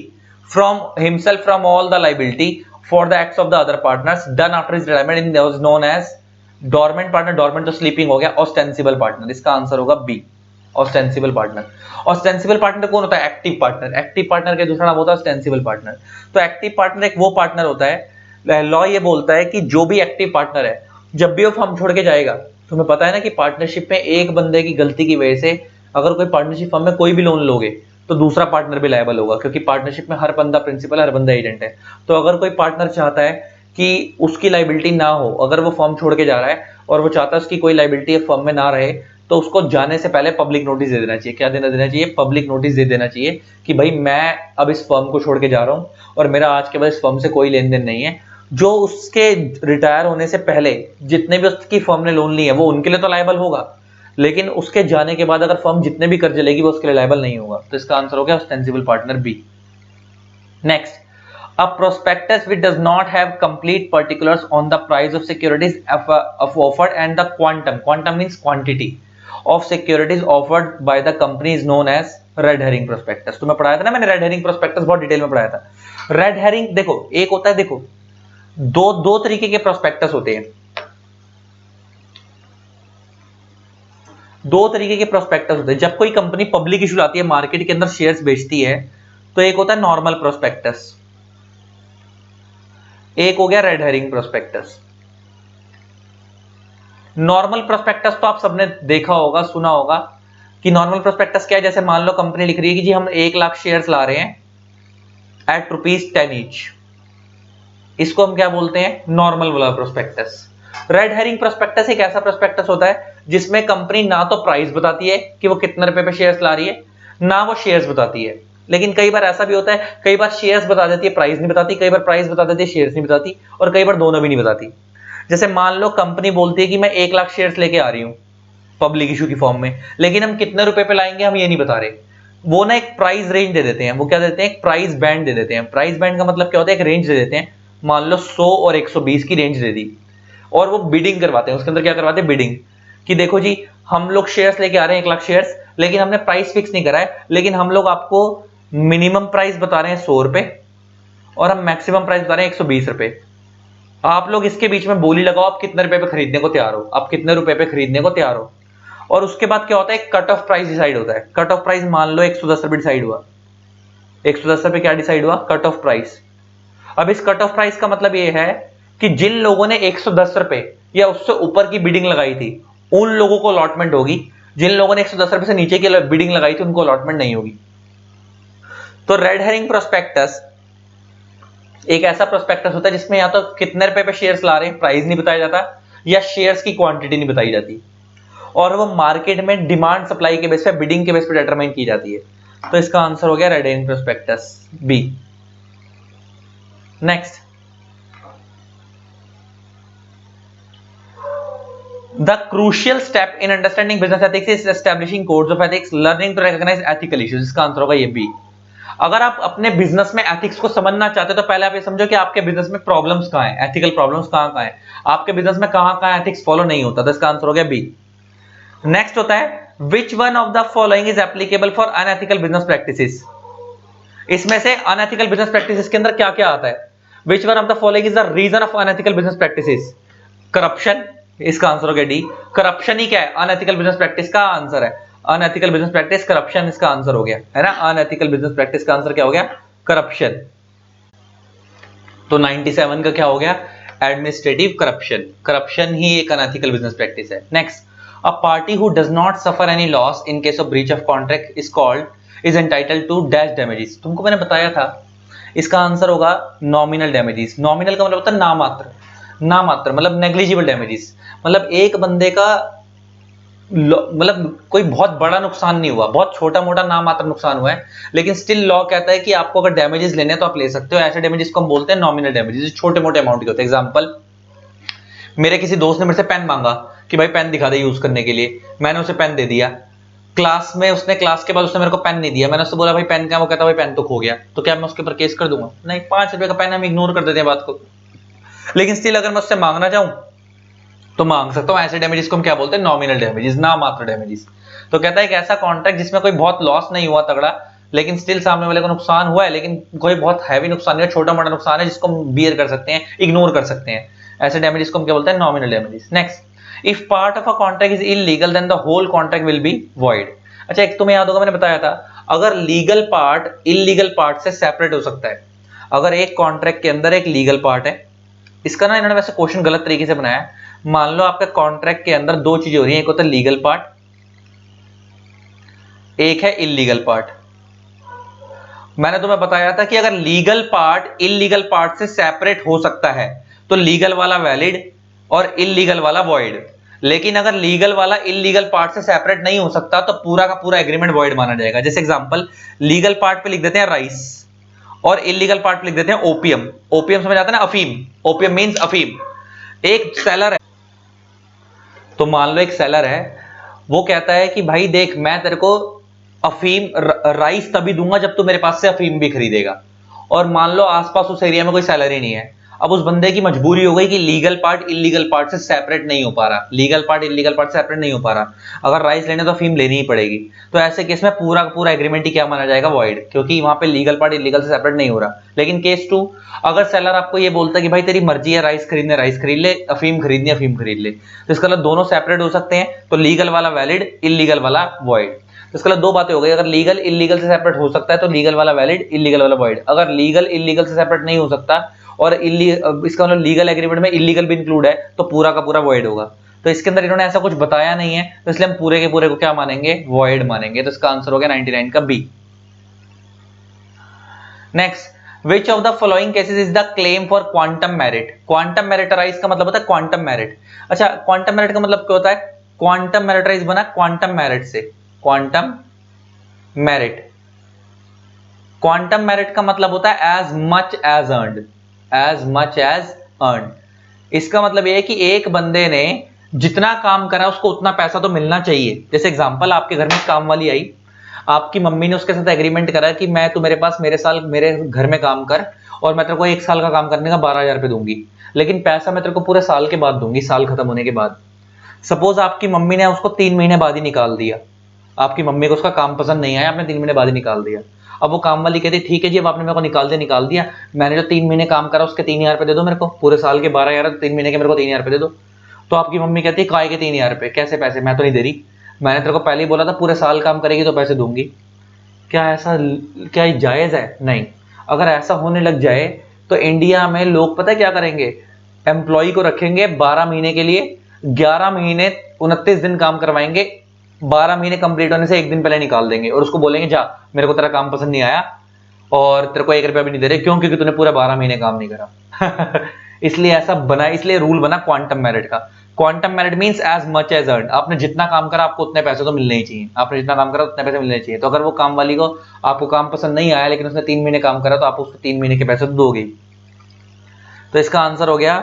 from himself from all the liability for the acts of the other partners done after his retirement in was known as dormant partner. Dormant तो sleeping हो गया। Ostensible partner, इसका answer होगा B, ostensible partner. Ostensible partner कौन होता है? Active partner. Active partner का दूसरा नाम होता है ऑस्टेंसिबल पार्टनर। तो एक्टिव पार्टनर एक वो पार्टनर होता है, लॉ ये बोलता है कि जो भी एक्टिव पार्टनर है जब भी वो फर्म छोड़ के जाएगा, तुम्हें पता है ना कि पार्टनरशिप में एक बंदे की गलती की वजह से अगर कोई पार्टनरशिप फर्म में कोई भी लोन लोगे तो दूसरा पार्टनर भी लायबल होगा, क्योंकि पार्टनरशिप में हर बंदा प्रिंसिपल, हर बंदा एजेंट है। तो अगर कोई पार्टनर चाहता है कि उसकी लाइबिलिटी ना हो, अगर वो फर्म छोड़ के जा रहा है और वो चाहता है उसकी कोई लाइबिलिटी फर्म में ना रहे, तो उसको जाने से पहले पब्लिक नोटिस दे देना चाहिए। क्या देना चाहिए? पब्लिक नोटिस दे देना चाहिए कि भाई मैं अब इस फर्म को छोड़ के जा रहा हूं और मेरा आज के बाद इस फर्म से कोई लेन देन नहीं है। जो उसके रिटायर होने से पहले जितने भी उसकी फर्म ने लोन लिए है वो उनके लिए तो लायबल होगा, लेकिन उसके जाने के बाद अगर फर्म जितने भी कर्ज लेगी वो उसके लिए लायबल नहीं होगा। तो इसका आंसर हो गया ostensible partner B. Next, a prospectus which does not have complete particulars on the price of securities offered and the quantum means quantity of securities offered by the company is known as red herring prospectus। तो मैं पढ़ाया था ना मैंने, red herring prospectus बहुत detail में पढ़ाया था। रेड हेरिंग देखो एक होता है, देखो दो तरीके के प्रोस्पेक्टस होते हैं, दो तरीके के प्रोस्पेक्टस होते हैं। जब कोई कंपनी पब्लिक इशू लाती है, मार्केट के अंदर शेयर्स बेचती है, तो एक होता है नॉर्मल प्रोस्पेक्टस, एक हो गया red herring prospectus. Normal prospectus तो आप सबने देखा होगा, सुना होगा कि नॉर्मल प्रोस्पेक्टस क्या है। जैसे मान लो कंपनी लिख रही है कि जी हम 1 लाख शेयर्स ला रहे हैं एट ₹10 ईच, इसको हम क्या बोलते हैं? नॉर्मल वाला प्रोस्पेक्टस। रेड हेरिंग प्रोस्पेक्टस एक ऐसा प्रोस्पेक्टस होता है जिसमें कंपनी ना तो प्राइस बताती है कि वो कितने रुपए पे शेयर्स ला रही है, ना वो शेयर्स बताती है। लेकिन कई बार ऐसा भी होता है, कई बार शेयर्स बता देती है, प्राइस नहीं बताती, कई बार प्राइस बता देती है, शेयर्स नहीं बताती, और कई बार दोनों भी नहीं बताती। जैसे मान लो कंपनी बोलती है कि मैं 1 लाख शेयर्स लेके आ रही हूं पब्लिक इशू की फॉर्म में, लेकिन हम कितने रुपए पे लाएंगे हम ये नहीं बता रहे। वो ना एक प्राइस रेंज दे देते हैं, वो क्या देते हैं? एक प्राइस बैंड दे देते हैं। प्राइस बैंड का मतलब क्या होता है? एक रेंज दे देते हैं। मान लो 100 और 120 की रेंज दे दी, और वो बिडिंग करवाते हैं। उसके अंदर क्या करवाते हैं? बिडिंग, कि देखो जी हम लोग शेयर्स लेके आ रहे हैं 1 लाख शेयर्स, लेकिन हमने प्राइस फिक्स नहीं करा है, लेकिन हम लोग आपको मिनिमम प्राइस बता रहे हैं 100 रुपए और हम मैक्सिमम प्राइस बता रहे हैं 120 रुपए। आप लोग इसके बीच में बोली लगाओ, आप कितने रुपए पे खरीदने को तैयार हो, आप कितने रुपए पे खरीदने को तैयार हो। और उसके बाद क्या होता है? कट ऑफ प्राइस डिसाइड होता है। कट ऑफ प्राइस मान लो 110 रुपए डिसाइड हुआ, 110 रुपए क्या डिसाइड हुआ? Cut off price. अब इस कट ऑफ प्राइस का मतलब ये है कि जिन लोगों ने 110 रुपए या उससे ऊपर की बिडिंग लगाई थी उन लोगों को अलॉटमेंट होगी, जिन लोगों ने 110 रुपए से नीचे की बिडिंग लगाई थी उनको अलॉटमेंट नहीं होगी। तो रेड हेरिंग प्रोस्पेक्टस एक ऐसा प्रोस्पेक्टस होता है जिसमें या तो कितने रुपए पे शेयर्स ला रहे हैं प्राइस नहीं बताया जाता, या शेयर्स की क्वांटिटी नहीं बताई जाती, और वो मार्केट में डिमांड सप्लाई के बेस पे, बिडिंग के बेस पे डिटरमाइन की जाती है। तो इसका आंसर हो गया red herring prospectus B. Next, the crucial step in understanding business ethics is establishing codes of ethics, learning to recognize ethical issues। इसका आंसर होगा ये बी। अगर आप अपने बिजनेस में एथिक्स को समझना चाहते हो तो पहले आप ये समझो कि आपके बिजनेस में प्रॉब्लम्स कहां हैं, एथिकल प्रॉब्लम्स कहां हैं, आपके बिजनेस में कहां एथिक्स फॉलो नहीं होता। तो इसका आंसर हो गया बी। नेक्स्ट होता है which one of the following is applicable for unethical business practices. इसमें से अनएथिकल बिजनेस प्रैक्टिसेस के अंदर क्या क्या आता है? Which one of the following is the reason of unethical business practices? Corruption, इसका आंसर हो गया डी। करप्शन ही क्या है? अनएथिकल बिजनेस प्रैक्टिस का आंसर है। अनएथिकल बिजनेस प्रैक्टिस करप्शन, इसका आंसर हो गया है ना। अनएथिकल बिजनेस प्रैक्टिस का आंसर क्या हो गया? करप्शन। तो 97 का क्या हो गया? Administrative corruption. करप्शन ही एक अनएथिकल बिजनेस प्रैक्टिस है। Next, a party who does not suffer any loss in case of breach of contract is called is entitled to dash damages. तुमको मैंने बताया था, इसका आंसर होगा नॉमिनल डैमेजेस। नॉमिनल का मतलब होता है नामात्र, नामात्र मतलब नेग्लिजिबल डैमेजेस, मतलब एक बंदे का मतलब कोई बहुत बड़ा नुकसान नहीं हुआ, बहुत छोटा मोटा नामात्र नुकसान हुआ है, लेकिन स्टिल लॉ कहता है कि आपको अगर डैमेजेस लेने हैं तो आप ले सकते हो। ऐसे डैमेजेस को हम बोलते हैं नॉमिनल डैमेजेस, छोटे मोटे अमाउंट के होते हैं। एग्जांपल, मेरे किसी दोस्त ने मेरे से पेन मांगा कि भाई पेन दिखा दे यूज करने के लिए, मैंने उसे पेन दे दिया। क्लास में उसने, क्लास के बाद उसने मेरे को पेन नहीं दिया, मैंने उससे बोला भाई पेन क्या? वो कहता भाई पेन तो खो गया। तो क्या मैं उसके ऊपर केस कर दूंगा? नहीं, 5 रुपए का पेन हम इग्नोर कर देते हैं बात को। लेकिन स्टिल अगर मैं उससे मांगना चाहूं तो मांग सकता हूं। ऐसे डैमेजेस को हम क्या बोलते हैं? नॉमिनल डैमेजेस, नामात्र डैमेजेस। तो कहता है एक ऐसा कॉन्ट्रैक्ट जिसमें कोई बहुत लॉस नहीं हुआ तगड़ा, लेकिन स्टिल सामने वाले को नुकसान हुआ है, लेकिन कोई बहुत हैवी नुकसान नहीं है, छोटा मोटा नुकसान है जिसको हम बियर कर सकते हैं, इग्नोर कर सकते हैं। ऐसे डैमेजेस को हम क्या बोलते हैं? Nominal damages. Next, if part of a contract is illegal then the whole contract will be void. अच्छा, एक तुम्हें याद होगा मैंने बताया था, अगर लीगल पार्ट इलीगल पार्ट से सेपरेट हो सकता है। अगर एक कॉन्ट्रैक्ट के अंदर एक लीगल पार्ट है, इसका ना इन्होंने वैसे क्वेश्चन गलत तरीके से बनाया है। मान लो आपके कॉन्ट्रैक्ट के अंदर दो चीजें हो रही हैं, एक होता है लीगल पार्ट, एक है इलीगल पार्ट। मैंने तुम्हें बताया था कि अगर लीगल पार्ट इलीगल पार्ट से सेपरेट हो सकता है तो लीगल वाला वैलिड और इलीगल वाला वॉइड। लेकिन अगर लीगल वाला इलीगल पार्ट से सेपरेट नहीं हो सकता तो पूरा का पूरा एग्रीमेंट वॉइड माना जाएगा। जैसे एग्जांपल, लीगल पार्ट पे लिख देते हैं राइस और इलीगल पार्ट पे लिख देते हैं ओपियम। ओपियम समझ आता है ना? अफीम। ओपियम मींस अफीम। एक सेलर है, तो मान लो एक सेलर है, वो कहता है कि भाई देख, मैं तेरे को अफीम राइस तभी दूंगा जब तू मेरे पास से अफीम भी खरीदेगा। और मान लो आसपास उस एरिया में कोई सेलर ही नहीं है। अब उस बंदे की मजबूरी हो गई कि लीगल पार्ट इलीगल पार्ट से सेपरेट नहीं हो पा रहा, लीगल पार्ट इलीगल पार्ट से सेपरेट नहीं हो पा रहा, अगर राइस लेने तो अफीम लेनी ही पड़ेगी। तो ऐसे केस में पूरा का पूरा एग्रीमेंट ही क्या माना जाएगा? वॉइड, क्योंकि वहां पे लीगल पार्ट इलीगल से सेपरेट नहीं हो रहा। लेकिन केस 2, अगर सेलर आपको ये बोलता है कि भाई तेरी मर्जी है, राइस खरीदने राइस खरीद ले, अफीम खरीदनी अफीम खरीद ले, तो इसका मतलब दोनों सेपरेट हो सकते हैं, तो लीगल वाला वैलिड, इलीगल वाला वॉइड। तो इसका मतलब दो बातें हो गई, अगर लीगल इलीगल से सेपरेट हो सकता है तो लीगल वाला वैलिड, इलीगल वाला वॉइड। अगर लीगल इलीगल से सेपरेट नहीं हो सकता और इसका मतलब लीगल एग्रीमेंट में इलीगल भी इंक्लूड है तो पूरा का पूरा वॉइड होगा। तो इसके अंदर इन्होंने ऐसा कुछ बताया नहीं है, तो इसलिए हम पूरे के पूरे को क्या मानेंगे? वॉइड मानेंगे। तो इसका आंसर हो गया 99 का B. Next, which of the following cases is the claim for quantum merit? quantum merit का मतलब होता है quantum merit। अच्छा, quantum merit का मतलब क्या होता है? quantum merit बना quantum merit से, quantum merit। quantum merit का मतलब होता है as much as earned, as much as earned। इसका मतलब यह है कि एक बंदे ने जितना काम करा उसको उतना पैसा तो मिलना चाहिए। जैसे एग्जांपल, आपके घर में काम वाली आई, आपकी मम्मी ने उसके साथ एग्रीमेंट करा कि मैं तू मेरे पास मेरे घर में काम कर और मैं तेरे को 1 साल का काम करने का 12,000 रुपये दूंगी, लेकिन पैसा मैं तेरे को पूरे साल के बाद दूंगी, साल खत्म होने के बाद। सपोज आपकी मम्मी ने उसको 3 महीने बाद ही निकाल दिया, आपकी मम्मी को उसका काम पसंद नहीं आया, आपने 3 महीने बाद ही निकाल दिया। अब वो काम वाली कहती ठीक है जी, अब आपने मेरे को निकाल दिया, मैंने जो 3 महीने काम करा उसके 3,000 रुपये दे दो मेरे को, पूरे साल के 12,000, 3 महीने के मेरे को 3,000 रुपये दे दो। तो आपकी मम्मी कहती है काय के 3,000 रुपये, कैसे पैसे, मैं तो नहीं दे रही, मैंने तेरे को पहले ही बोला था पूरे साल काम करेगी तो पैसे दूंगी। क्या जायज है? नहीं। अगर ऐसा होने लग जाए तो इंडिया में लोग पता है क्या करेंगे? एम्प्लॉय को रखेंगे 12 महीने के लिए, 11 महीने 29 दिन काम करवाएंगे, 12 महीने कंप्लीट होने से 1 दिन पहले निकाल देंगे और उसको बोलेंगे जा, मेरे को तेरा काम पसंद नहीं आया और तेरे को 1 रुपया भी नहीं दे रहे, क्यों? क्योंकि तूने पूरा 12 महीने काम नहीं करा। इसलिए ऐसा बना, इसलिए रूल बना क्वांटम मेरिट का। Quantum merit means as much as earn, आपने जितना काम करा आपको उतने पैसे तो मिलने ही चाहिए, आपने जितना काम करा उतने पैसे मिलने चाहिए। तो अगर वो काम वाली को आपको काम पसंद नहीं आया लेकिन उसने 3 महीने काम करा तो आप उसको 3 महीने के पैसे तो दोगे। तो इसका आंसर हो गया,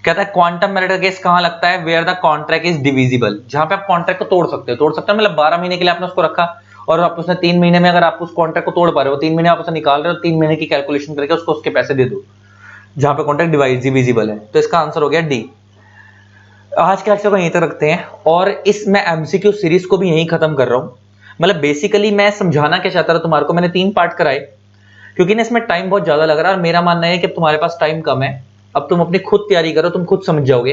कहता है क्वांटम मेरिट का केस कहां लगता है? Where the contract is divisible, जहां पे आप कॉन्ट्रैक्ट को तोड़ सकते हो मतलब 12 महीने के लिए आपने उसको रखा और आप उसने 3 महीने में अगर आप उस कॉन्ट्रैक्ट को तोड़ पा रहे हो, 3 महीने आप उसे निकाल रहे हो, 3 महीने की कैलकुलेशन करके उसको उसके पैसे दे दो जहां पे कॉन्ट्रैक्ट डिविजिबल है। तो इसका आंसर हो गया डी। आज के लेक्चर को यहीं तक रखते हैं और इस मैं एमसीक्यू सीरीज को भी यहीं खत्म कर रहा हूं। मतलब बेसिकली मैं समझाना क्या चाहता था तुम्हारे को, मैंने 3 पार्ट कराए क्योंकि ना इसमें टाइम बहुत ज्यादा लग रहा है और मेरा मानना है कि तुम्हारे पास टाइम कम है, अब तुम अपनी खुद तैयारी करो, तुम खुद समझ जाओगे।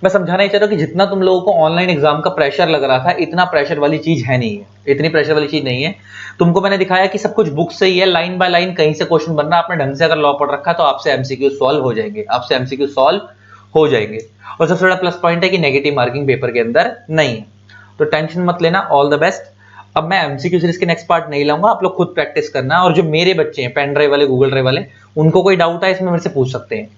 मैं समझाना ही चाह रहा हूं कि जितना तुम लोगों को ऑनलाइन एग्जाम का प्रेशर लग रहा था, इतना प्रेशर वाली चीज है नहीं है, इतनी प्रेशर वाली चीज नहीं है। तुमको मैंने दिखाया कि सब कुछ बुक से ही है, लाइन बाय लाइन कहीं से क्वेश्चन बन रहा है, आपने ढंग से अगर लॉ पढ़ रखा तो आपसे एमसीक्यू सॉल्व हो जाएंगे, आपसे एमसीक्यू सॉल्व हो जाएंगे। और सबसे बड़ा प्लस पॉइंट है कि नेगेटिव मार्किंग पेपर के अंदर नहीं है, तो टेंशन मत लेना। All the best. अब मैं एमसीक्यू सीरीज के नेक्स्ट पार्ट नहीं लाऊंगा, आप लोग खुद प्रैक्टिस करना। और जो मेरे बच्चे हैं पेन ड्राइव वाले, गूगल ड्राइव वाले, उनको कोई डाउट है इसमें मेरे से पूछ सकते हैं।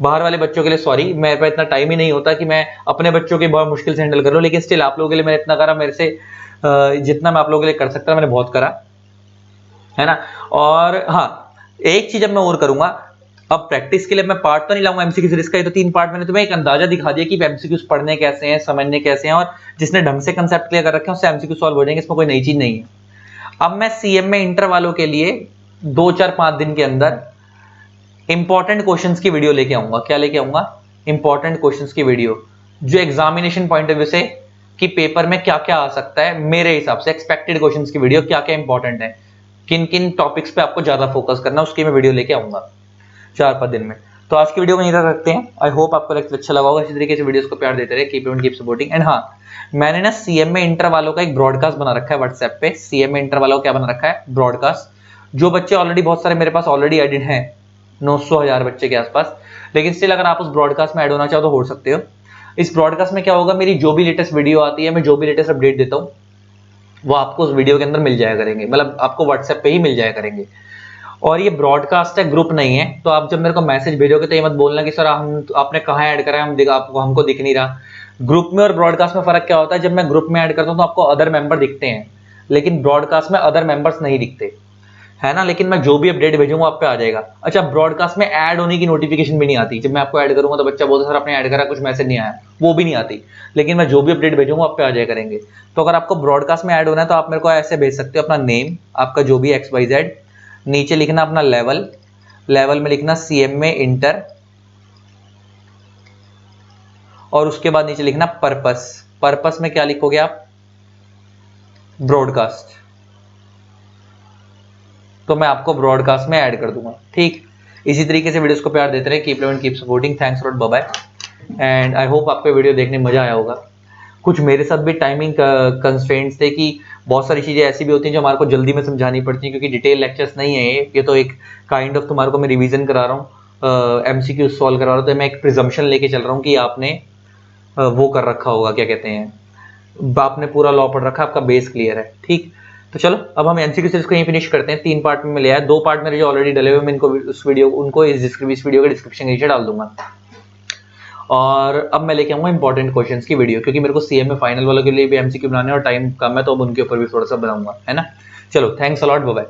बाहर वाले बच्चों के लिए सॉरी, मेरे पास इतना टाइम ही नहीं होता कि मैं अपने बच्चों के बहुत मुश्किल से हैंडल कर लूं, लेकिन स्टिल आप लोगों के लिए मैंने इतना करा, मेरे से जितना मैं आप लोगों के लिए कर सकता मैंने बहुत करा है ना। और हाँ, एक चीज अब मैं और करूंगा, अब प्रैक्टिस के लिए मैं पार्ट तो नहीं लाऊंगा एमसीक्यू सीरीज का, ये तो 3 पार्ट मैंने तुम्हें एक अंदाजा दिखा दिया कि एमसीक्यूज पढ़ने कैसे हैं, समझने कैसे हैं, और जिसने ढंग से कंसेप्ट क्लियर कर रखे हैं उससे एमसीक्यू सॉल्व हो जाएंगे, इसमें कोई नई चीज नहीं है। अब मैं सीएमए इंटर वालों के लिए 2-4-5 दिन के अंदर इंपॉर्टेंट क्वेश्चंस की वीडियो लेके आऊंगा। क्या लेके आऊंगा? इंपॉर्टेंट क्वेश्चंस की वीडियो जो एग्जामिनेशन पॉइंट ऑफ व्यू से कि पेपर में क्या क्या आ सकता है, मेरे हिसाब से एक्सपेक्टेड क्वेश्चंस की वीडियो क्या क्या इंपॉर्टेंट है, किन किन टॉपिक्स पे आपको ज्यादा फोकस करना है, उसकी मैं वीडियो लेके आऊंगा 4-5 दिन में। तो आज की वीडियो को यहीं तक रखते हैं। आई होप आपको लेक्चर अच्छा लगा होगा। इसी तरीके से वीडियोस को प्यार देते रहे। Keep it keep supporting. And हाँ, मैंने ना सीएमए इंटर वालों का एक ब्रॉडकास्ट बना रखा है व्हाट्सएप पे। सीएमए इंटर वालों का क्या बना रखा है, ब्रॉडकास्ट। जो बच्चे ऑलरेडी, बहुत सारे मेरे पास ऑलरेडी एडिड हैं, 900,000 बच्चे के आसपास, लेकिन स्टिल अगर आप उस ब्रॉडकास्ट में ऐड होना चाहो तो हो सकते हो। इस ब्रॉडकास्ट में क्या होगा, मेरी जो भी लेटेस्ट वीडियो आती है, मैं जो भी लेटेस्ट अपडेट देता हूँ, वो आपको उस वीडियो के अंदर मिल जाया करेंगे, मतलब आपको व्हाट्सएप पे ही मिल जाया करेंगे। और ये ब्रॉडकास्ट है, ग्रुप नहीं है। तो आप जब मेरे को मैसेज भेजोगे तो ये मत बोलना कि सर हम आपने कहाँ ऐड करा है, आपको हमको दिख नहीं रहा। ग्रुप में और ब्रॉडकास्ट में फर्क क्या होता है, जब मैं ग्रुप में ऐड करता हूँ तो आपको अदर मेंबर दिखते हैं, लेकिन ब्रॉडकास्ट में अदर मेंबर्स नहीं दिखते, है ना। लेकिन मैं जो भी अपडेट भेजूंगा आप पे आ जाएगा। अच्छा, ब्रॉडकास्ट में ऐड होने की नोटिफिकेशन भी नहीं आती। जब मैं आपको ऐड करूंगा तो बच्चा बोलता सर आपने ऐड करा, कुछ मैसेज नहीं आया, वो भी नहीं आती। लेकिन मैं जो भी अपडेट भेजूंगा आप पे आ जाया करेंगे। तो अगर आपको ब्रॉडकास्ट में ऐड होना है तो आप मेरे को ऐसे भेज सकते हो, अपना नेम, आपका जो भी XYZ, नीचे लिखना अपना लेवल, लेवल में लिखना सीएमए इंटर, और उसके बाद नीचे लिखना पर्पस। पर्पस में क्या लिखोगे आप, ब्रॉडकास्ट। तो मैं आपको ब्रॉडकास्ट में ऐड कर दूंगा, ठीक। इसी तरीके से वीडियोस को प्यार देते रहे। Keep loving, keep supporting. Thanks lot, bye bye. And I hope आपको वीडियो देखने में मजा आया होगा। कुछ मेरे साथ भी टाइमिंग कंस्ट्रेंट्स थे कि बहुत सारी चीजें ऐसी भी होती हैं जो हमारे को जल्दी में समझानी पड़ती हैं, क्योंकि डिटेल लेक्चर्स नहीं है ये तो एक काइंड ऑफ तुम्हारे को मैं रिवीजन करा रहा हूँ, MCQ सॉल्व करा रहा हूँ। तो मैं एक प्रिजम्पशन लेके चल रहा हूँ कि आपने वो कर रखा होगा, क्या कहते हैं, आपने पूरा लॉ पढ़ रखा, आपका बेस क्लियर है, ठीक। तो चलो अब हम MCQ सीरीज को यहीं फिनिश करते हैं। 3 पार्ट में मिले हैं, 2 पार्ट मेरे जो ऑलरेडी डले हुए, मैं इनको उस वीडियो उनको इस वीडियो के डिस्क्रिप्शन के नीचे डाल दूंगा। और अब मैं लेके आऊंगा इंपॉर्टेंट क्वेश्चंस की वीडियो, क्योंकि मेरे को सीएमए फाइनल वालों के लिए भी MCQ बनाने और टाइम कम है, तो अब उनके ऊपर भी थोड़ा सा बनाऊंगा, है ना। चलो, thanks a lot, bye bye.